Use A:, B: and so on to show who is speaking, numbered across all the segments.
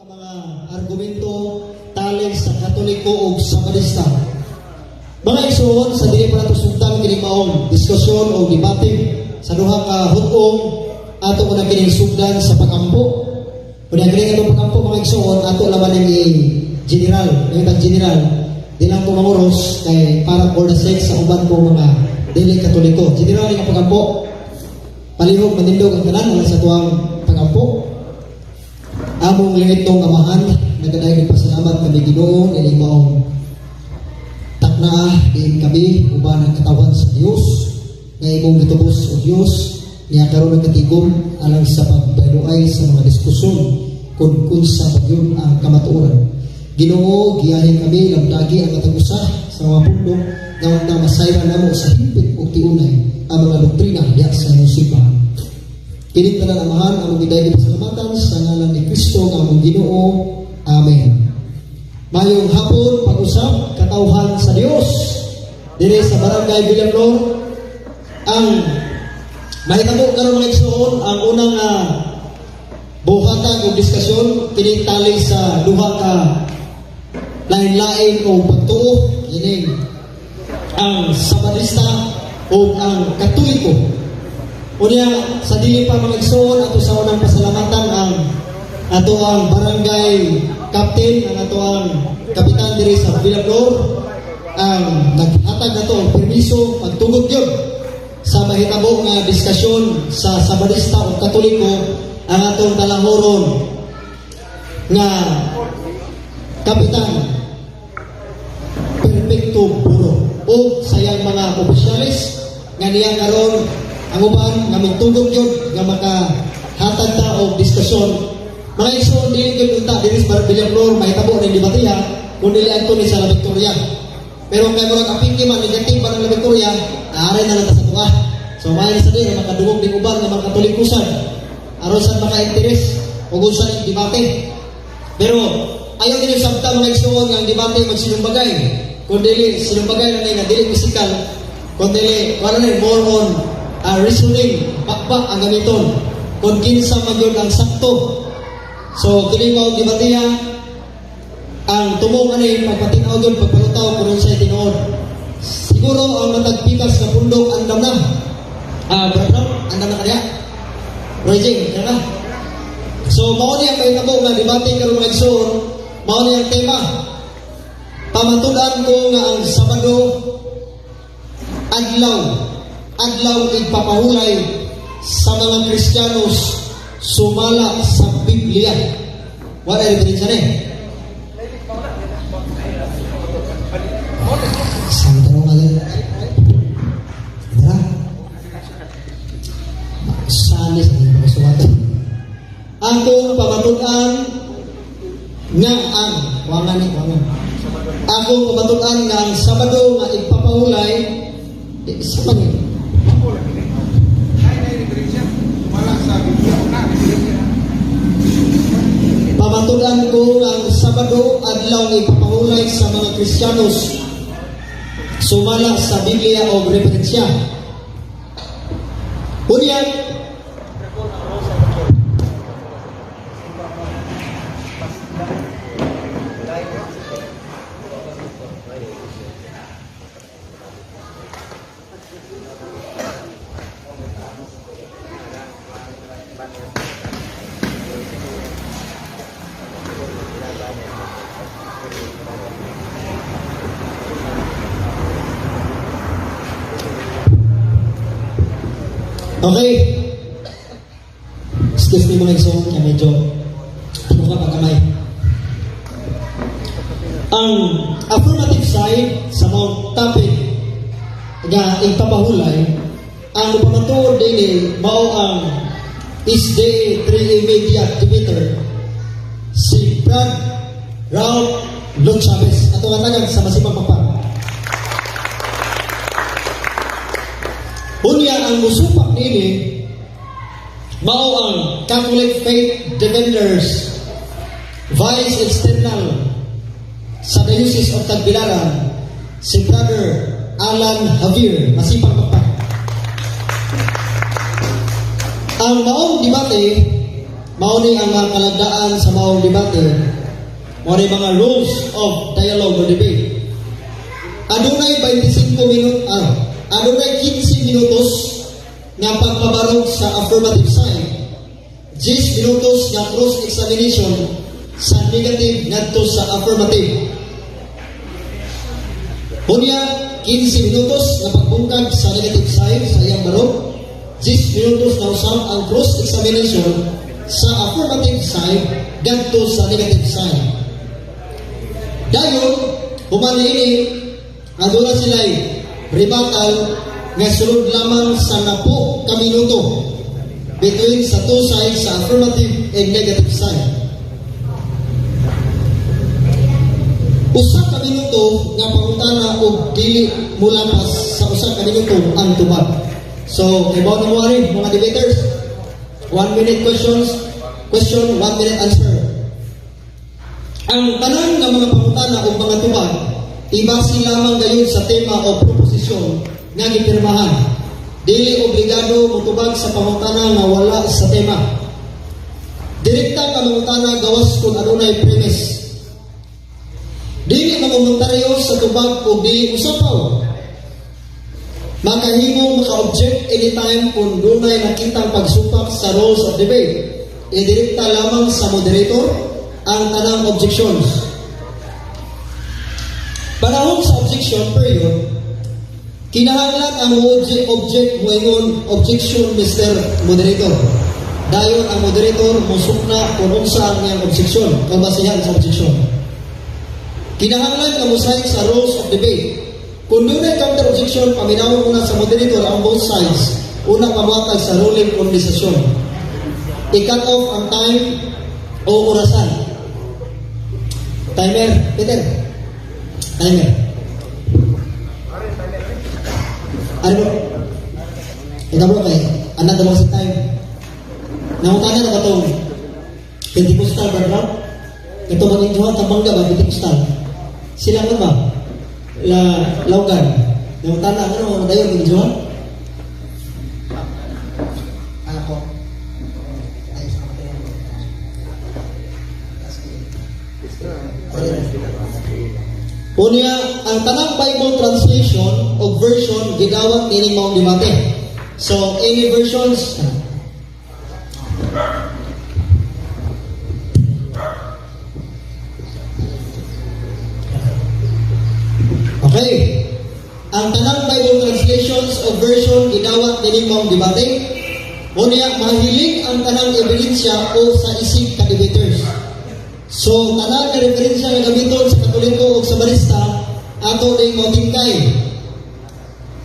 A: ang mga argumento tali sa Katoliko o Sabadista. Mga igsoon sa dili pa nato sugdan kini maong diskusyon o debate sa duha ka hutong ato ko na kini sugdan sa pagampo. Kunya kini atong pagampo mga igsoon ato laban ni general, yung general di lang ko manguros kay para for the sake sa uban ko mga dili Katoliko. General nga pagampo palihog manindog ang tanan sa tuwang pagampo. Among lingitong amahan, nagkadaig pasalamat kami Ginoo ining maong takna diin kami uban ang katawan sa Dios nga imong gitubos o Dios niya karon nagkatigom alang sa pagbayloay sa mga diskusyon kung kunsa pagyon ang kamatuoran. Ginoo giyahin kami lamdagi ang matag-usa sa mga pundok nga masayran namo sa higpit ug tiunay ang mga doktrina diya sa simbahan. Kini tanan amahan among gidayeg pasalamatan sa ngalan ni Kristo nga among Ginoo. Amen. Mayong hapon pag-usap katawhan sa Dios diri sa Barangay Villalor. Ang mahitabo karon mga igsoon ang unang buhatan o diskusyon kini tali sa duha ka lain-lain o pagtuo kini ang Sabadista o ang Katoliko. Unya sa dili pa mga igsoon ato sa unang pasalamatan ang ato ang barangay captain, ang ato ang kapitan diri sa Villalor ang naghatag nato ang permiso pagtugod gyud sa mahitabo nga diskusyon sa Sabadista o Katoliko ang atong talahoron nga kapitan Perfecto Buro o sayang mga opisyalis nga niya karon ang uban nga magtugod yun nga makahatag ta og diskusyon. Mga igsoon dili gyud unta diri sa Villalor mahitabo ni debatiya kun dili adto ni sa La Victoria. Pero kay murag apiki man negative pa ng La Victoria, aaray na lang ta sa tuwa. So may sa diri makadungog ding uban nga mga Katolikusan aron sa maka-interes ug unsa ning debate. Pero ayaw din sabta mga igsoon nga ang debate magsinumbagay. Kun dili sinumbagay na nga dili physical, kun dili wala na more on reasoning, bakbak ang gamiton kung kinsa magyod ang sakto. So kini mao debatiya ang tumong ani pagpatinaw gyud pagpalutaw kung unsay tinuod. Siguro ang matagpikas na pundok andam na. Background andam na kaya. Raging, na. So mao ni ang mahitabo nga debate karon mga igsoon, mao ni ang tema. Pamatud-an ko nga ang Sabado adlaw igpapahulay sa mga Kristiyanos sumala sa Biblia. Wala rin din siya rin. Isang tanong nga rin. Dira? Sanis ang mga suwatan. Akong pamatutan nga ang akong pamatutan nga ang Sabado nga igpapahulay sa Panginoon. Pamatudan ko ang Sabado adlaw ipapahulay sa mga Kristiyanos sumala sa Biblia o referensya. Unya, okay. Excuse me mga igsoon, kaya medyo ano ka pagkamay. Ang affirmative side sa mga topic nga ipapahulay, ang pamatuod din mao ang SDA 3A Media Activator si Brad Ralph Lord Chavez ato nga tagang sa masimang papang. Unya ang musupak nini mao ang Catholic Faith Defenders Vice External sa Diocese of Tagbilaran si Brother Alan Javier masipag papang. Ang maong debate Mauni ang mga kalagdaan sa maong debate. Mauni mga rules of dialogue or debate. Adunay 25 adunay 15 minutos nga pagpabarog sa affirmative side. 10 minutos nga cross-examination sa negative ngadto sa affirmative. Unya, 15 minutos na pagbungkag sa negative side sa iyang barog. 10 minutos na usab ang cross-examination sa affirmative side ngadto sa negative side. Dayon, human ini aduna sila'y rebuttal nga sulod lamang sa 10 ka minuto between sa two sides sa affirmative and negative side. Usa ka minuto nga pangutana og dili mulapas sa usa ka minuto ang tubag. So, ibaw na mo rin mga debaters. 1 minute question, 1 minute answer. Ang tanan nga mga pangutana o mga tubag, ibasi lamang gayon sa tema o proposisyon nga gipirmahan. Dili obligado motubag sa pangutana nga wala sa tema. Direkta nga mangutana gawas kung adunay premise. Dili makomentaryo sa tubag o dili usapaw. Makahimong maka-object anytime kung dunay nakitang pagsupak sa rules of debate. Idirekta lamang sa moderator ang tanang objections. Panahon sa objection period, kinahanglan ang object moingon objection Mr. Moderator. Dayon ang moderator musukna kung unsa ang iyang objection o basihan sa objection. Kinahanglan nga musayag sa rules of debate. Kung dunay counter objection, paminawon muna sa moderator ang both sides. Unang pamatag sa ruling conversation. I-cut off ang time o orasan. Timer, Peter. Timer. Ano bro? Ito bro kay anak daw sa time. Nangutana na ba itong Pentecostal background? Ito ba ninyo tabangga ba Pentecostal? Sila ba ba? Laugan. Nangutana ano dayon ninyo? Ako. Unya, ang tanang Bible translation o version gidawat nining maong debate. So, any versions? Okay. Ang tanang Bible translations o version gidawat nining maong debate. Unya, mahilig ang tanang ebidensya o sa isig ka debaters. So, tanang referensya nga gamiton sa Katoliko o sa barista, ato ding matingkay.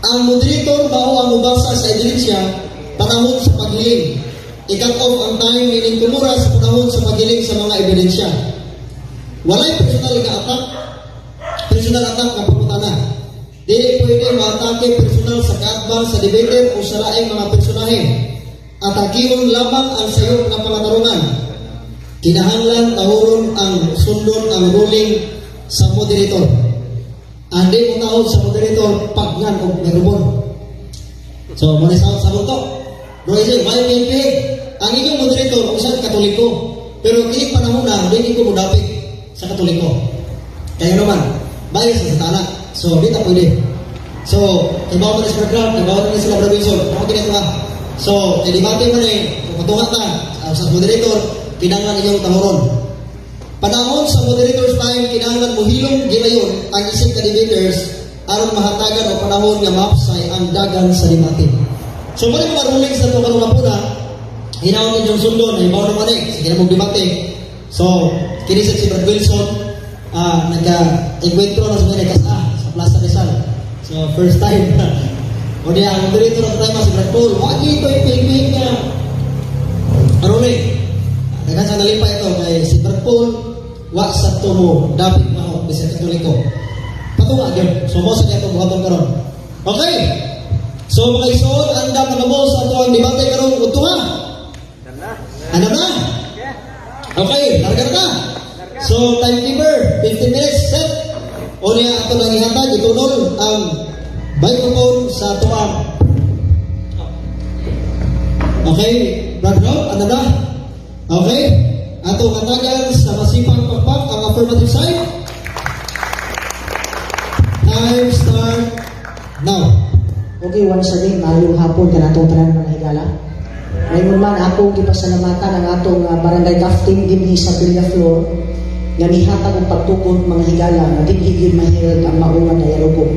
A: Ang moderator bao ang mubasa sa ebidensya, panahon sa paghiling. I-cut off ang time meaning kumura sa panahon sa paghiling sa mga ebidensya. Walay personal attack na pagputana. Dili pwede ma-atake personal sa kaatbang sa debater o sa laing mga personahe. Atakiyon lamang ang sayop na pangatarungan. Kinahanglan tahuron ang sundon ang ruling sa moderator. Andi mo tahod sa moderator pagnan o merumon. So, muna sa buto. Bro, isay, may PNP. Ang inyong moderator, usan Katoliko. Pero kinig panahon na, hindi ko mudapit sa Katoliko. Kaya naman, bayar sa satana. So, di ta pwede. So, kibaw mo na sa background, kibaw na sila Robinson. Ako ginagawa. So, debate mo na patunga ta sa moderator, kinahanglan inyong tahuron. Panahon sa moderator's time, kinahanglan mohilong ginayon ang isip ka debaters aron mahatagan o panahon nga mapsay ang dagan sa debate. So, mali mga rulings na ito karong puna, hinawag ninyong sundon, hibaw naman sige na mong debate. So, kinisip si Brad Wilson, nagka-encuentro na sa mga sa Plaza Rizal. So, first time. O niya, ang moderator at time si Brad Paul, wag ito yung piling niya. Ruling. Dagan sa nalipay ito kay si Brad Paul, wag sa tumo, dapat mahal, bisa Katoliko. Patunga yun. So, mo sa niya ito buhaton karon. Okay. So, mga isuon, andam na mo sa ito ang debate karon utunga. Ano na? Okay, larga na. So, timekeeper, 15 minutes, set. O niya, ito lang ihatag, itunol ang microphone sa tuwang. Okay, Brad Rob, ano na? Okay? Ato katagan sa masipang pagpak ang affirmative side. Time start now.
B: Okay, once again, maayong hapon ka natong tanan mga higala. Ngayon man ako gipasalamatan ang atong barangay captain dinhi sa Villaflor nga mihatag og pagtukod mga higala nga di higit mahirap ang maunga dialogo.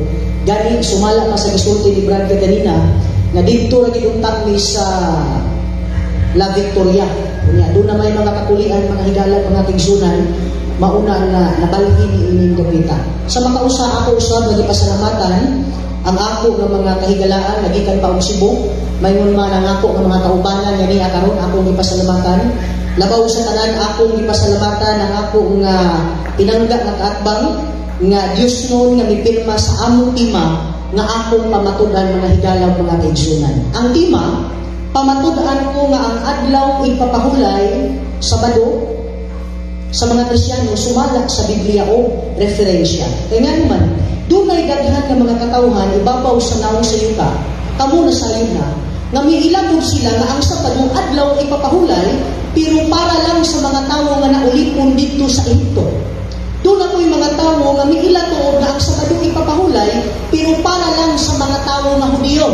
B: Gani sumala pa sa gisulti ni Brad kanina nga didto ra gid unta mi sa La Victoria. Unya doon na may mga kapulian mga higala mga tigsunan mauna nga nabalhin ni ining gapita. Sa makausa ako usab nga gipasalamatan ang ako ng mga kahigalaan nagikan pa og Cebu. Mayroon man ang ako ng mga kaubanan nga niya karon akong gipasalamatan. Labaw sa tanan akong gipasalamatan ang ako nga pinangga nga kaatbang nga Dios noon nga mipirma sa among tima nga akong pamatudan mga higala mga kaigsunan. Ang tima pamatudan ko nga ang adlaw ipapahulay Sabado sa mga Kristiyano sumala sa Biblia o referensya. Kaya nga naman, dunay daghan nga mga katawhan ibabaw sa naong sa yuta, kamo na sayod na, nga miilagod sila nga ang Sabado adlaw ipapahulay, pero para lang sa mga tawo nga naulipon dito sa Ehipto. Doon ako'y mga tawo nga miilagod nga ang Sabado ipapahulay, pero para lang sa mga tawo nga Hudiyo.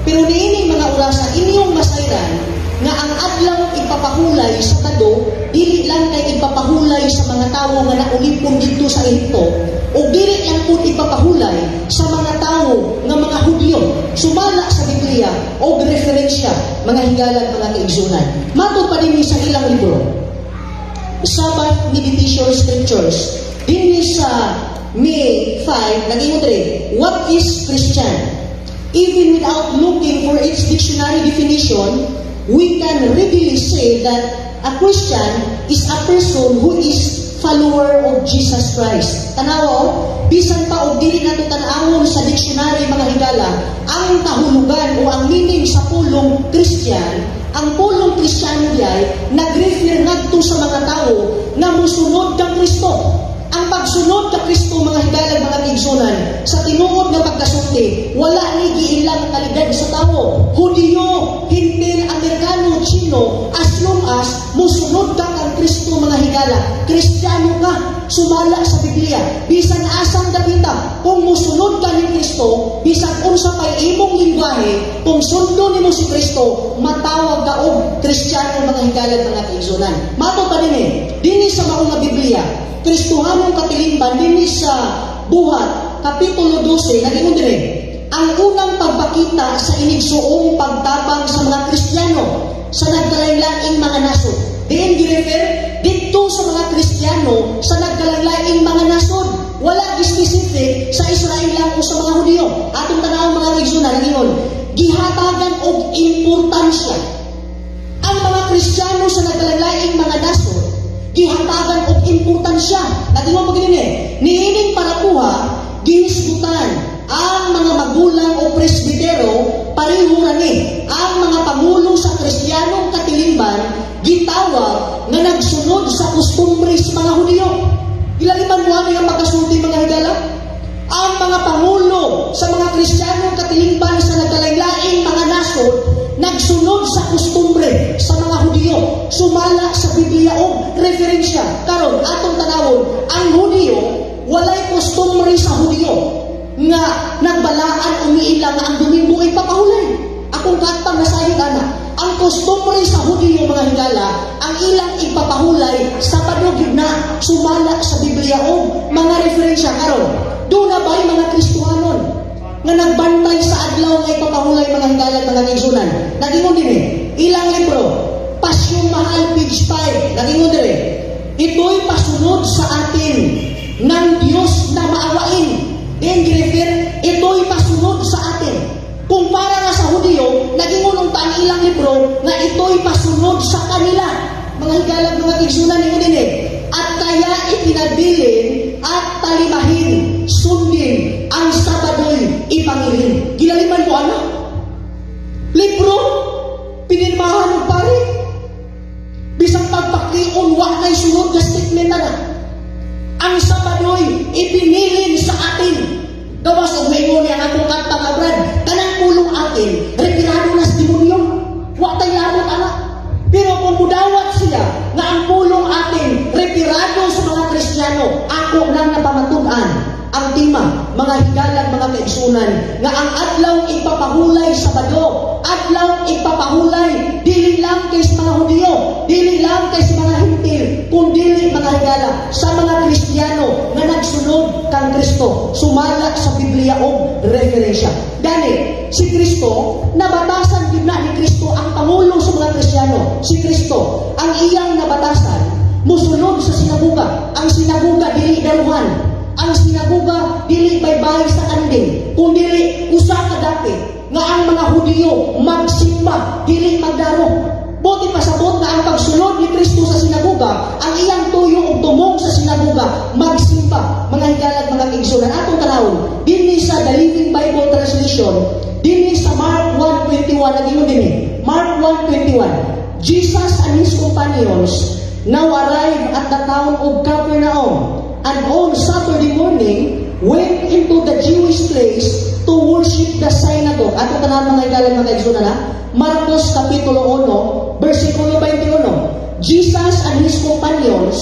B: Pero niining mga orasa, inyong masayran, nga ang adlaw ipapahulay sa Sabado, dili lang kay ipapahulay sa mga tawo nga naulipon dito sa Ehipto, o dili lang po ipapahulay sa mga tawo nga mga Hudyo sumala sa Biblia o referensya mga higalan mga kaigsunan. Matod pa din sa ilang libro, Sabbath Meditation Scriptures, din sa May 5, naging rin, what is Christian? Even without looking for its dictionary definition, we can readily say that a Christian is a person who is follower of Jesus Christ. Tanawa, bisan pa og dili nato tan-awon sa dictionary mga higala, ang kahulugan o ang meaning sa pulong Christian, ang pulong Kristiyano diay nag-refer ngadto sa mga tawo nga mosunod kang Kristo. Ang pagsunod ka Kristo mga higalag mga tigsunan sa tinuod nga pagkasulti, wala ni giilang kalidad sa tawo. Hudiyo, Hintil, Amerikano, Chino, as long as musunod ka kang Kristo mga higala, Kristiyano ka, sumala sa Biblia. Bisan asang dapita, kung musunod ka ni Kristo, bisan unsa pay imong lingwahe, kung sundo nimo si Kristo, matawag ka og Kristiyano mga higalag mga tigsunan. Mato pa din sa maong nga Biblia, Kristohanong katilingban din sa Buhat, Kapitulo 12, naging dire, ang unang pagpakita sa inigsuong pagtabang sa mga Kristiyano sa nagkalain-laing mga nasod. Diin girefer dito sa mga Kristiyano sa nagkalain-laing mga nasod. Wala specific sa Israel lang o sa mga Hudyo. Atong tanawang mga kaigsunan, ngayon, gihatagan og importansya ang mga Kristiyano sa nagkalain-laing mga nasod, gihatagan og importansya. Natingon mo ganyan niining parakuha, gihisgutan ang mga magulang o presbitero, pareho na ni ang mga pangulo sa Kristiyanong katilingban, gitawag nga nagsunod sa kustumbres mga Hudyo. Ilaliman mo ano yung magkasulti mga higala? Ang mga pangulo sa mga Kristiyanong katilingban sa nagkalain-laing mga nasod, nagsunod sa kustumbre sa mga Hudyo, sumala sa Biblia o referensya. Karon atong tanawon, ang Hudyo walay kustumbre sa Hudyo nga nagbalaan umiilang ang Domingo ay papahulay. Akong katang nasayod ana, ang kustumbre sa Hudyo mga higala, ang ilang ipapahulay sa padugid na sumala sa Biblia o mga referensya. Karon doon na ba'y mga Kristohanon nga nagbantay sa adlaw nga ipapahulay mga higala mga kaigsunan? Nagingon din ilang libro, Pasyong Mahal, page 5, nagingon din ito'y pasunod sa atin ng Diyos na maawain. Then refer, ito'y pasunod sa atin. Kung para nga sa Hudyo, nagingon ang ilang libro nga ito'y pasunod sa kanila. Mga higala mga kaigsunan, nagingon din at kaya ipinabilin at talimahin, sundin ang Sabado'y ipangilin. Gilaliman mo ano? Libro, pinirmahan ng pare. Bisang pagpaklion, wak na'y sunod na statement na. Ang Sabado'y ipinilin sa atin. Gawas o may ngunit ang atong katpangabrad, kanang pulong atin, retirado na sa demonyo. Wak tayo labot anak. Pero kung mudawat siya, nga ang pulong atin retirado sa mga Kristiyano, ako lang napamatugan ang tema, mga higalag, mga kaigsunan, nga ang adlaw ipapahulay sa Sabado, adlaw ipapahulay dili lang kay sa mga Hudyo, dili lang kay sa mga Hintil, kundi mga higala sa mga Kristiyano nga nagsunod kang Kristo, sumala sa Biblia o referensya. Gani, si Kristo, nabatasan din na ni Kristo ang pangulo sa mga Kristiyano. Si Kristo, ang iyang nabatasan, musunod sa sinaguga. Ang sinaguga dili daruhan. Ang sinaguga dili baybay sa kanding, kundi usa ka dapit nga ang mga Hudyo magsimba dili magdaro. Buti pasabot nga ang pagsunod ni Kristo sa sinaguga, ang iyang tuyo ug tumong sa sinaguga magsimba. Mga higalag, mga kaigsunan, atong tanawon dinhi sa The Living Bible Translation, dinhi sa Mark 1:21 nagingon dinhi. Mark 1:21. Jesus and his companions now arrived at the town of Capernaum, and on Saturday morning went into the Jewish place to worship the synagogue. Ato tanan mga higalag, mga kaigsunan na Marcos Kapitulo 1, versikulo 21. Jesus and his companions,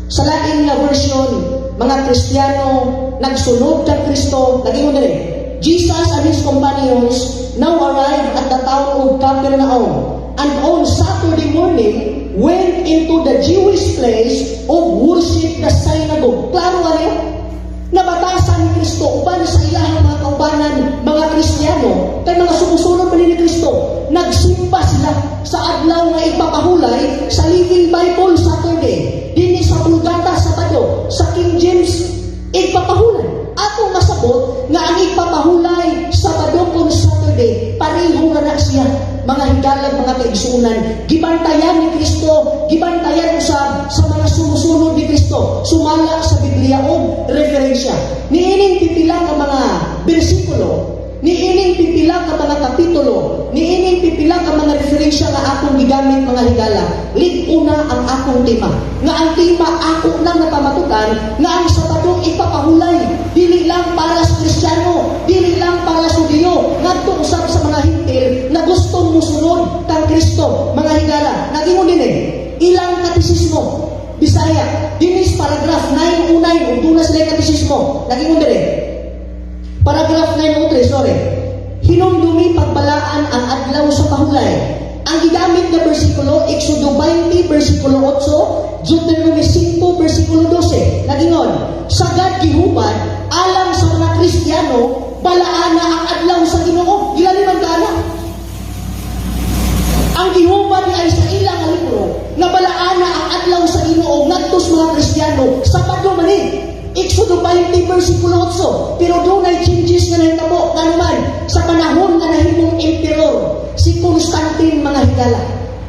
B: sa laing nga version, mga Kristiyano, nagsunod kang Kristo, nagingon diri. Jesus and his companions now arrived at the town of Capernaum, and on Saturday morning went into the Jewish place of worship, the synagogue. Klaro nga niya? Nabatasan ni Kristo uban sa iyang mga kaubanan, mga Kristiyano, kay mga sumusunod pa ni Kristo. Nagsimba sila sa adlaw nga ipapahulay sa Living Bible Saturday. Dinhi sa Vulgata Sabado, sa King James ipapahulay. Atong masabot nga ang ipapahulay Sabado kung Saturday, pareho na siya. Mga higalag, mga kaigsunan, gibantayan ni Kristo, gibantayan usab sa mga sumusunod ni Kristo, sumala sa Biblia o referensya. Niining pipila ka mga bersikulo, niining pipila ka mga kapitulo, niining pipila ka mga referensya nga akong gigamit, mga higala. Lig-una ang akong tema. Nga ang tema ako lang napamatukan, nga ang Sabado ipapahulay, dili lang para sa Kristiyano, dili lang para sa Hudyo, ngadto usab sa mga Hintil na gustong musunod kang Kristo. Mga higala, nagingon din ilang katisismo, Bisaya, dinis paragraph 909, ug dunas sila katisismo, nagingon din paragraph 903, sorry. Hinumdumi pagbalaan ang adlaw sa pahulay. Ang gigamit na bersikulo, Exodo 20, versikulo 8, Deuteronomy 5, versikulo 12. Nagingon, sagad gihubad, alang sa mga Kristiyano, balaan na ang adlaw sa Ginoo. Gilalim ang kaana. Ang gihubad ay sa ilang libro, na balaan na ang adlaw sa Ginoo, ngadtos mga Kristiyano, Sabado manin. Exodo 20, versikulo 8. Pero doon ay changes na nahitabo. Naman, sa panahon na nahimong emperor, si Constantine, mga higala.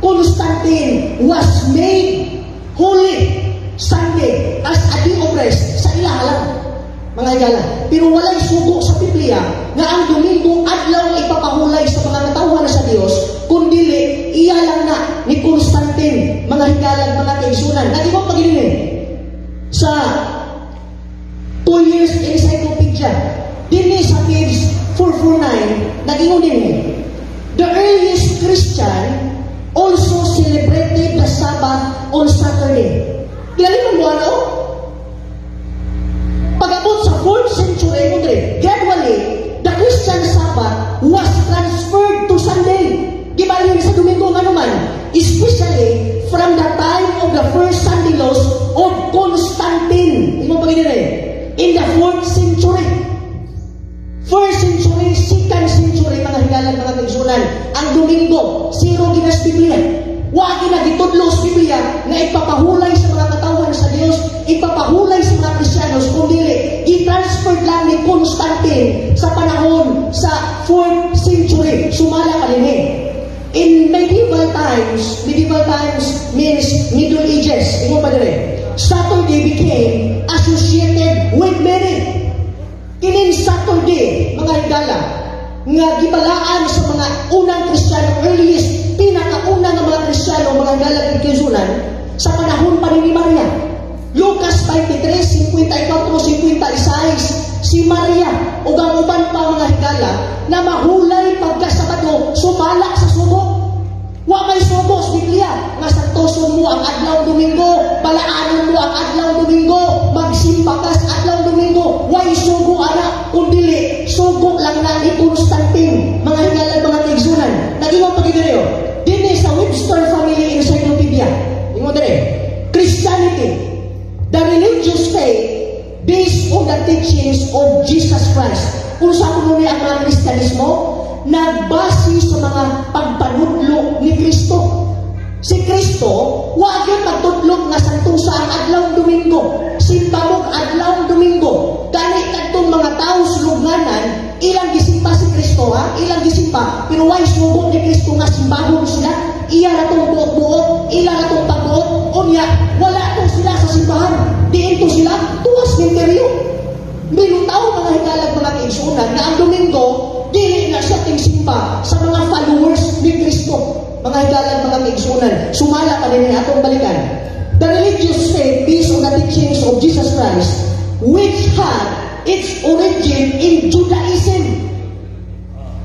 B: Constantine was made holy Sunday as a day of rest sa ilahalang, mga higala. Pero walay sugo sa Biblia nga ang Domingo adlaw ipapahulay sa mga katawhan sa Dios, kundi iya lang na ni Constantine, mga higala, mga kaigsunan. Naging mo pagilin sa 2 years encyclopedia, dinhi sa page 449, nagingon din the earliest Christian also celebrated the Sabbath on Saturday. Galing mo ano? Pag-abot sa 4th century, gradually, the Christian Sabbath was transferred to Sunday. Gibali sa Domingo nga naman, especially from the time of the first Sunday laws of Constantine. Imo pagin in the 4th century. 1st century, 2nd century, mga higalan, mga kaigsunan, ang Domingo, zero ginas Biblia. Wa ginagitudlo sa Biblia na ipapahulay sa mga katawan sa Dios, ipapahulay sa mga Kristiyanos, kundi i-transfer lang ni Constantine sa panahon sa 4th century. Sumala ka din In medieval times means Middle Ages. Imo pa dire. Saturday became associated with Mary. Kinin Saturday, mga higala, nga gibalaan sa mga unang Kristiyano, earliest, pinakauna ng mga Kristiyano, mga higala ng Kisunan, sa panahon pa ni Maria. Lucas 23, 54, 56, si Maria, o ang uban pa mga higala, na mahulay pagkasabado, sumala sa sugo. Wa may sugo sa Biblia nga santoson mo ang adlaw Domingo, balaanon mo ang adlaw Domingo, magsimba ka sa adlaw Domingo. Way sugo ana, kundi sugo lang na ni Constantine, mga hingalan, mga kaigsunan. Nag-iwang pagkidiriyo. Dini sa Webster Family Encyclopedia. Ingon dire, Christianity, the religious faith based on the teachings of Jesus Christ. Kung sa kuno ni ang mga Kristiyanismo, nagbase sa mga pagpanudlo ni Kristo. Si Kristo, wag yung magtudlog nga santusa ang adlaw Domingo. Simbamog adlaw Domingo. Gani kadtong mga tao suluganan, ilang gisimba si Kristo, ha? Ilang gisimba. Pero why sugo ni Kristo nga simbahon sila? Iya na itong buot-buot, ila na itong pagbuot. Unya, wala itong sila sa simbahan. Diin to sila, tuwas minteryo. Minutaw mga hikalag, mga kaigsunan, na ang Domingo, dili na siya ting simba sa mga followers ni Kristo. Mga higalan, mga kaigsunan, sumala pa rin atong balikan. The religious faith based on the teachings of Jesus Christ, which had its origin in Judaism.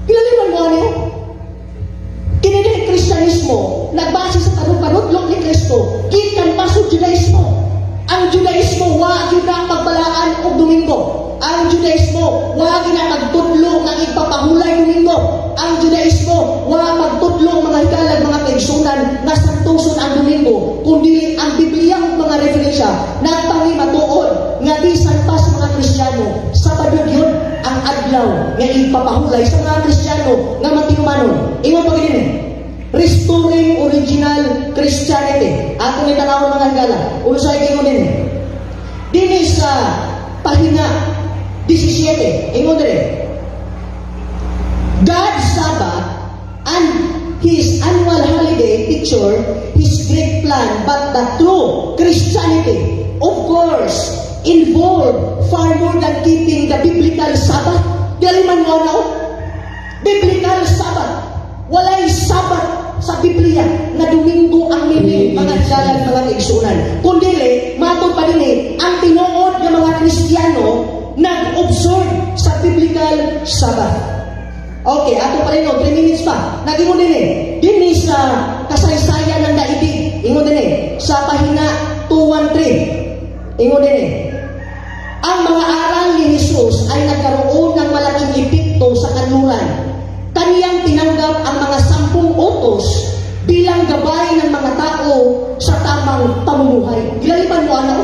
B: Kilaliman mo ano? Kinilig Kristyanismo, nagbase sa panudlog ni Kristo, kikan pa sa Judaismo. Ang Judaismo, wag yun na magbalaan o Domingo. Ang Judaismo, wag na magtudlo ng ipapahulay Domingo. Ang Judaismo, wag magtudlo mga hikalag, mga kaigsunan na santuson ang Domingo. Kundi ang Biblia o mga referensya, nagpangimatuon nga bisan pa sa mga Kristiyano, Sabado yun ang adlaw nga ipapahulay sa mga Kristiyano nga matinumanon. Ingon pa gini, restoring original Christianity. Atong itanawon mga higala. Ulusay kayo din. Dini sa pahina 17. Ingon din. God's Sabbath and His annual holiday picture His great plan, but the true Christianity, of course, involved far more than keeping the biblical Sabbath. Galiman mo na biblical Sabbath. Walay Sabbath sa Biblia na Domingo ang meaning, mga higalan, mga kaigsunan. Kundi matod pa din ang tinuod ng mga Kristiyano nag-observe sa biblical Sabbath. Okay, ato pa rin 3 minutes pa. Nag-ingon din Dini sa kasaysayan ng daigdig. Ingon din sa pahina 213. Ingon din ang mga aral ni Jesus ay nagkaroon ng malaking epekto sa kanluran. Kaniyang tinanggap ang mga 10 utos bilang gabay ng mga tao sa tamang pamumuhay. Gilaliman mo ano?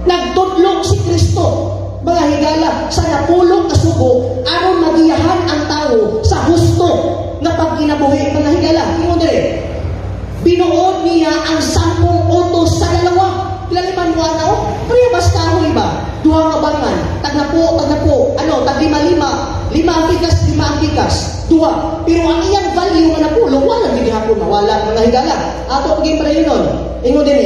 B: Nagtudlog si Kristo, mga higala, sa napulong kasugo aron magiyahan ang tao sa husto na pagkinabuhi. Mga higala, ingon dire, binuod niya ang 10 utos sa dalawa. Gilaliman mo ano? Priyabas kahoy ba? Duha nga bangan, tagnapo, tag 5 ang bigas, 2. Pero ang iyang value nga napulong, walang gigihapon mawala, mga higala. Ato paging para yun, ingon din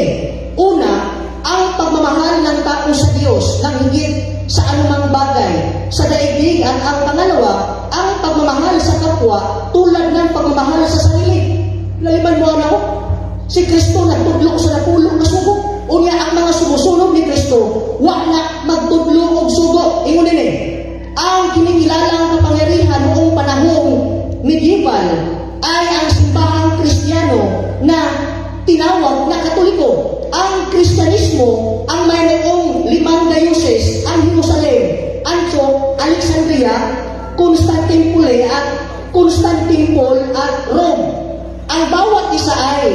B: una, ang pagmamahal ng tao sa Diyos nang higit sa anumang bagay sa daigdig, at ang pangalawa, ang pagmamahal sa kapwa tulad ng pagmamahal sa sarili. Laliman mo ano? Si Kristo nagtudlo sa napulong na sugo. Unya ang mga sumusunod ni Kristo, wala magtudlo og sugo. Ingon din ang kinikilalang kapangyarihan noong panahong medieval ay ang simbahang Kristiyano na tinawag na Katoliko. Ang Kristyanismo ang mayroong 5 diocese, ang Jerusalem, Antioch, Alexandria, Constantinople at Rome. Ang bawat isa ay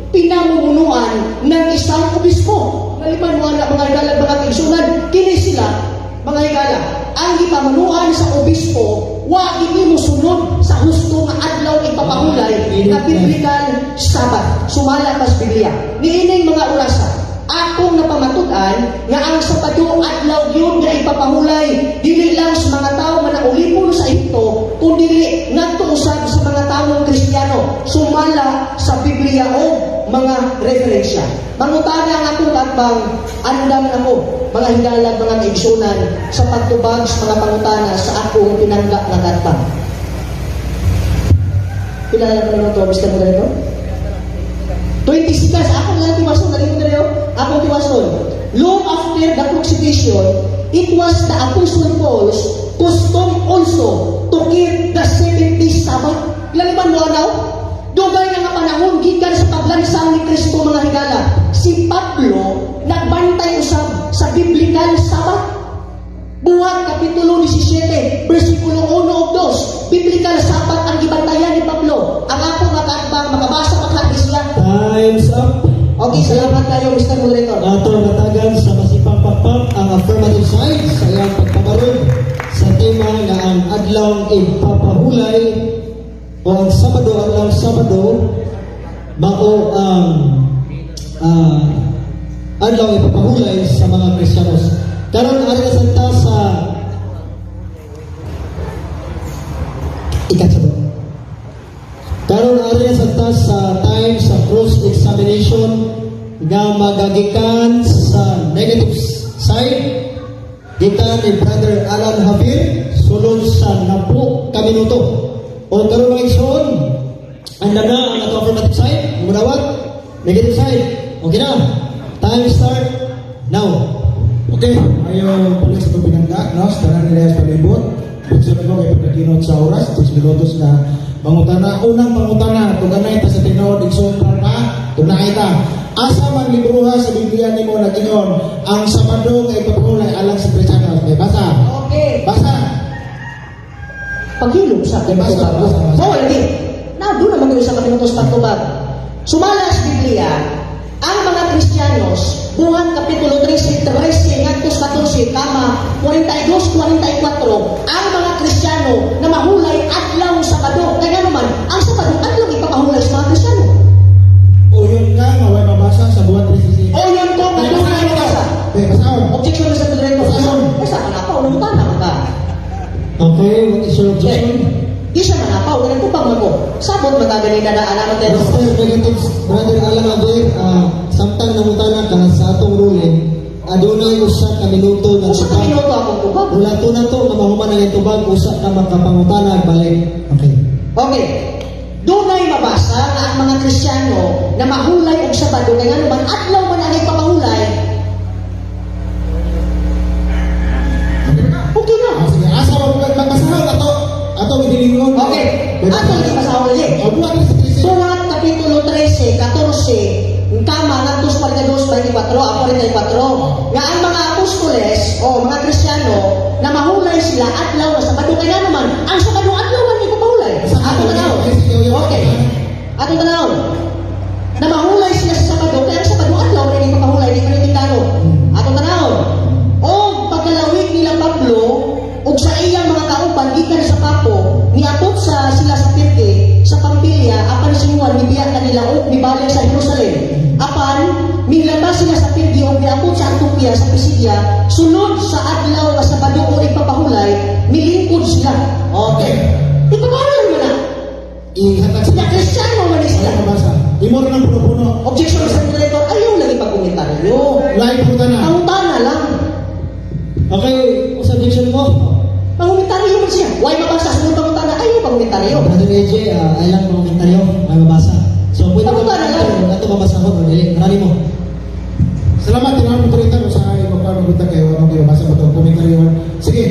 B: pinamumunuan ng isang obispo. Naliman mo na mga higala, mga kaigsunan, kini sila, mga higala, ang ipamunuan sa obispo, wag hindi mo sunod sa husto nga adlaw ipapahulay na biblical Sabbath. Sumala pas Biblia. Niining mga orasa, akong napamatudan nga ang Sabado adlaw yun nga ipapahulay dili lang sa mga tao nga naulipon sa Ehipto, kundi ngadto usab sa mga taong Kristiyano. Sumala sa Biblia o mga referensya. Mangutana ang akong atbang andam na mo, mga higalag, mga kaigsunan, sa pagtubag sa mga pangutana sa akong pinangga na atbang. Pilala mo naman ito, Mr. Moderator? 26, akong lang tiwason, nalito na rin, akong tiwason. Long after the crucifixion, it was the Apostle Paul's custom also to keep the 7 days Sabbath. Laliman mo ano? Dugay nga panahon gikan sa paglansang ni Kristo mga higala. Si Pablo nagbantay usab sa biblical Sabat. Buhat Kapitulo 17, versikulo 1 ug 2. Biblical Sabat ang gibantayan ni Pablo. Ang ako makatbang makabasa makakisya.
A: Time's up.
B: Okay, salamat kayo Mr. Moderator.
A: Ato natagan sa masipang pakpak ang affirmative side sa iyang pagpabarog sa tema nga ang adlawng ipapahulay o ang Sabado mao ang adlawng ipapahulay sa mga Kristiyanos. Karon ari na santa sa ikatsaba. Karon ari na santa sa time sa cross examination nga magagikan sa negative side gikan ni Brother Alan Javier sulod sa 10 ka minuto. O karon mga igsoon, anda na ang ato affirmative side, munawat, negative side. Okay na. Time start now.
C: Okay, ayaw pala sa pagpinangga, no? Sa tanan nila sa palibot. Pagsunod mo kay pagkakinot sa oras, 6 minutos na pangutana. Unang pangutana, tuganay ta sa tinod, igsoon ka, tunay ta. Asa man libruha sa Biblia nimo nagingon, ang Sabado kay pagpulay alang sa Kristiyano. Okay, basa.
B: Okay.
C: Basa.
B: Paghilom sa
C: Basa,
B: pagtubag.
C: basa, basa.
B: Oo, hindi. Doon naman yun sa kanimutos pagtubag. Sumala sa Biblia, ang mga Kristiyanos, buhat Kapitulo 13, 13, ngantos 14, 42, 44, ang mga Kristiyano na mahulay adlaw Sabado. Kaya naman, ang Sabado, adlaw ipapahulay sa mga Kristiyano.
C: O yun nga, maway mabasa sa buwan 3
B: O yun ko, madunay mo basa.
C: Okay, basaon.
B: Objection na sa Moderator. Basa ka na pa, unang tanang ka.
A: Okay, what is your objection?
B: Di siya manapaw, ganun po pang mo. Sabot matagaling na alaman tayo.
A: Basta negatives, Brother Alan Javier, samtang namutana ka sa atong ruling, adunay usa ka minuto nga
B: Kung sa kaminoto akong tubag.
A: Wala to na to, nga mahuman ang tubag, usa ka magkapangutana, balik. Okay.
B: Okay. Doon ay mabasa nga ang mga Kristiyano na mahulay og Sabado kaya naman adlaw man ang ipapahulay. Okay na.
C: Sige, asa magbasahan ato hilingon.
B: Okay. Ato yung pasahol ulit.
C: O buwan 3
B: Buhat Kapitulo 13, 14, kama ngantos 42, 24, 44. Nga ang mga apostoles o mga Kristiyano na mahulay sila adlaw na Sabado kaya naman ang Sabado adlaw man ipapahulay. Ato tanaw. Okay. Ato tanaw. Na mahulay sila sa Sabado kaya ang Sabado adlaw na ipapahulay di kanang tingkano. Ato tanaw. O pagkalawig nila Pablo ug sa iyang mga kauban gikan sa Papo niabot sa sila sa Pirke sa Pampilya apan sinuan nibiya kanila og nibalik sa Jerusalem apan miglabas sila sa Pirke ug niabot sa Antioquia sa Pisidia sunod sa adlaw nga Sabado o ipapahulay milingkod sila. Okay. Ipapahulay mo na.
C: ihatag
B: Sila Kristiyano man sila.
C: mabasa. Imo rin ang puno-puno.
B: Objection sa moderator ayaw lagi pagkomentaryo.
C: Lain po na.
B: Pangutana lang.
A: Okay, what's objection mo?
B: Pangumentaryo man siya. Why mabasa sunod pangutana ayaw pangumentaryo.
A: Brother AJ, ay lang mga komentaryo, may mabasa. So, pwede
B: Ano
A: ko
B: ba na yan?
A: ito mabasa ko, marami mo.
C: Salamat din ang motorita kung sa akin magpapagpunta kayo. Anong kayo, basa mo ito, komentaryo. Sige.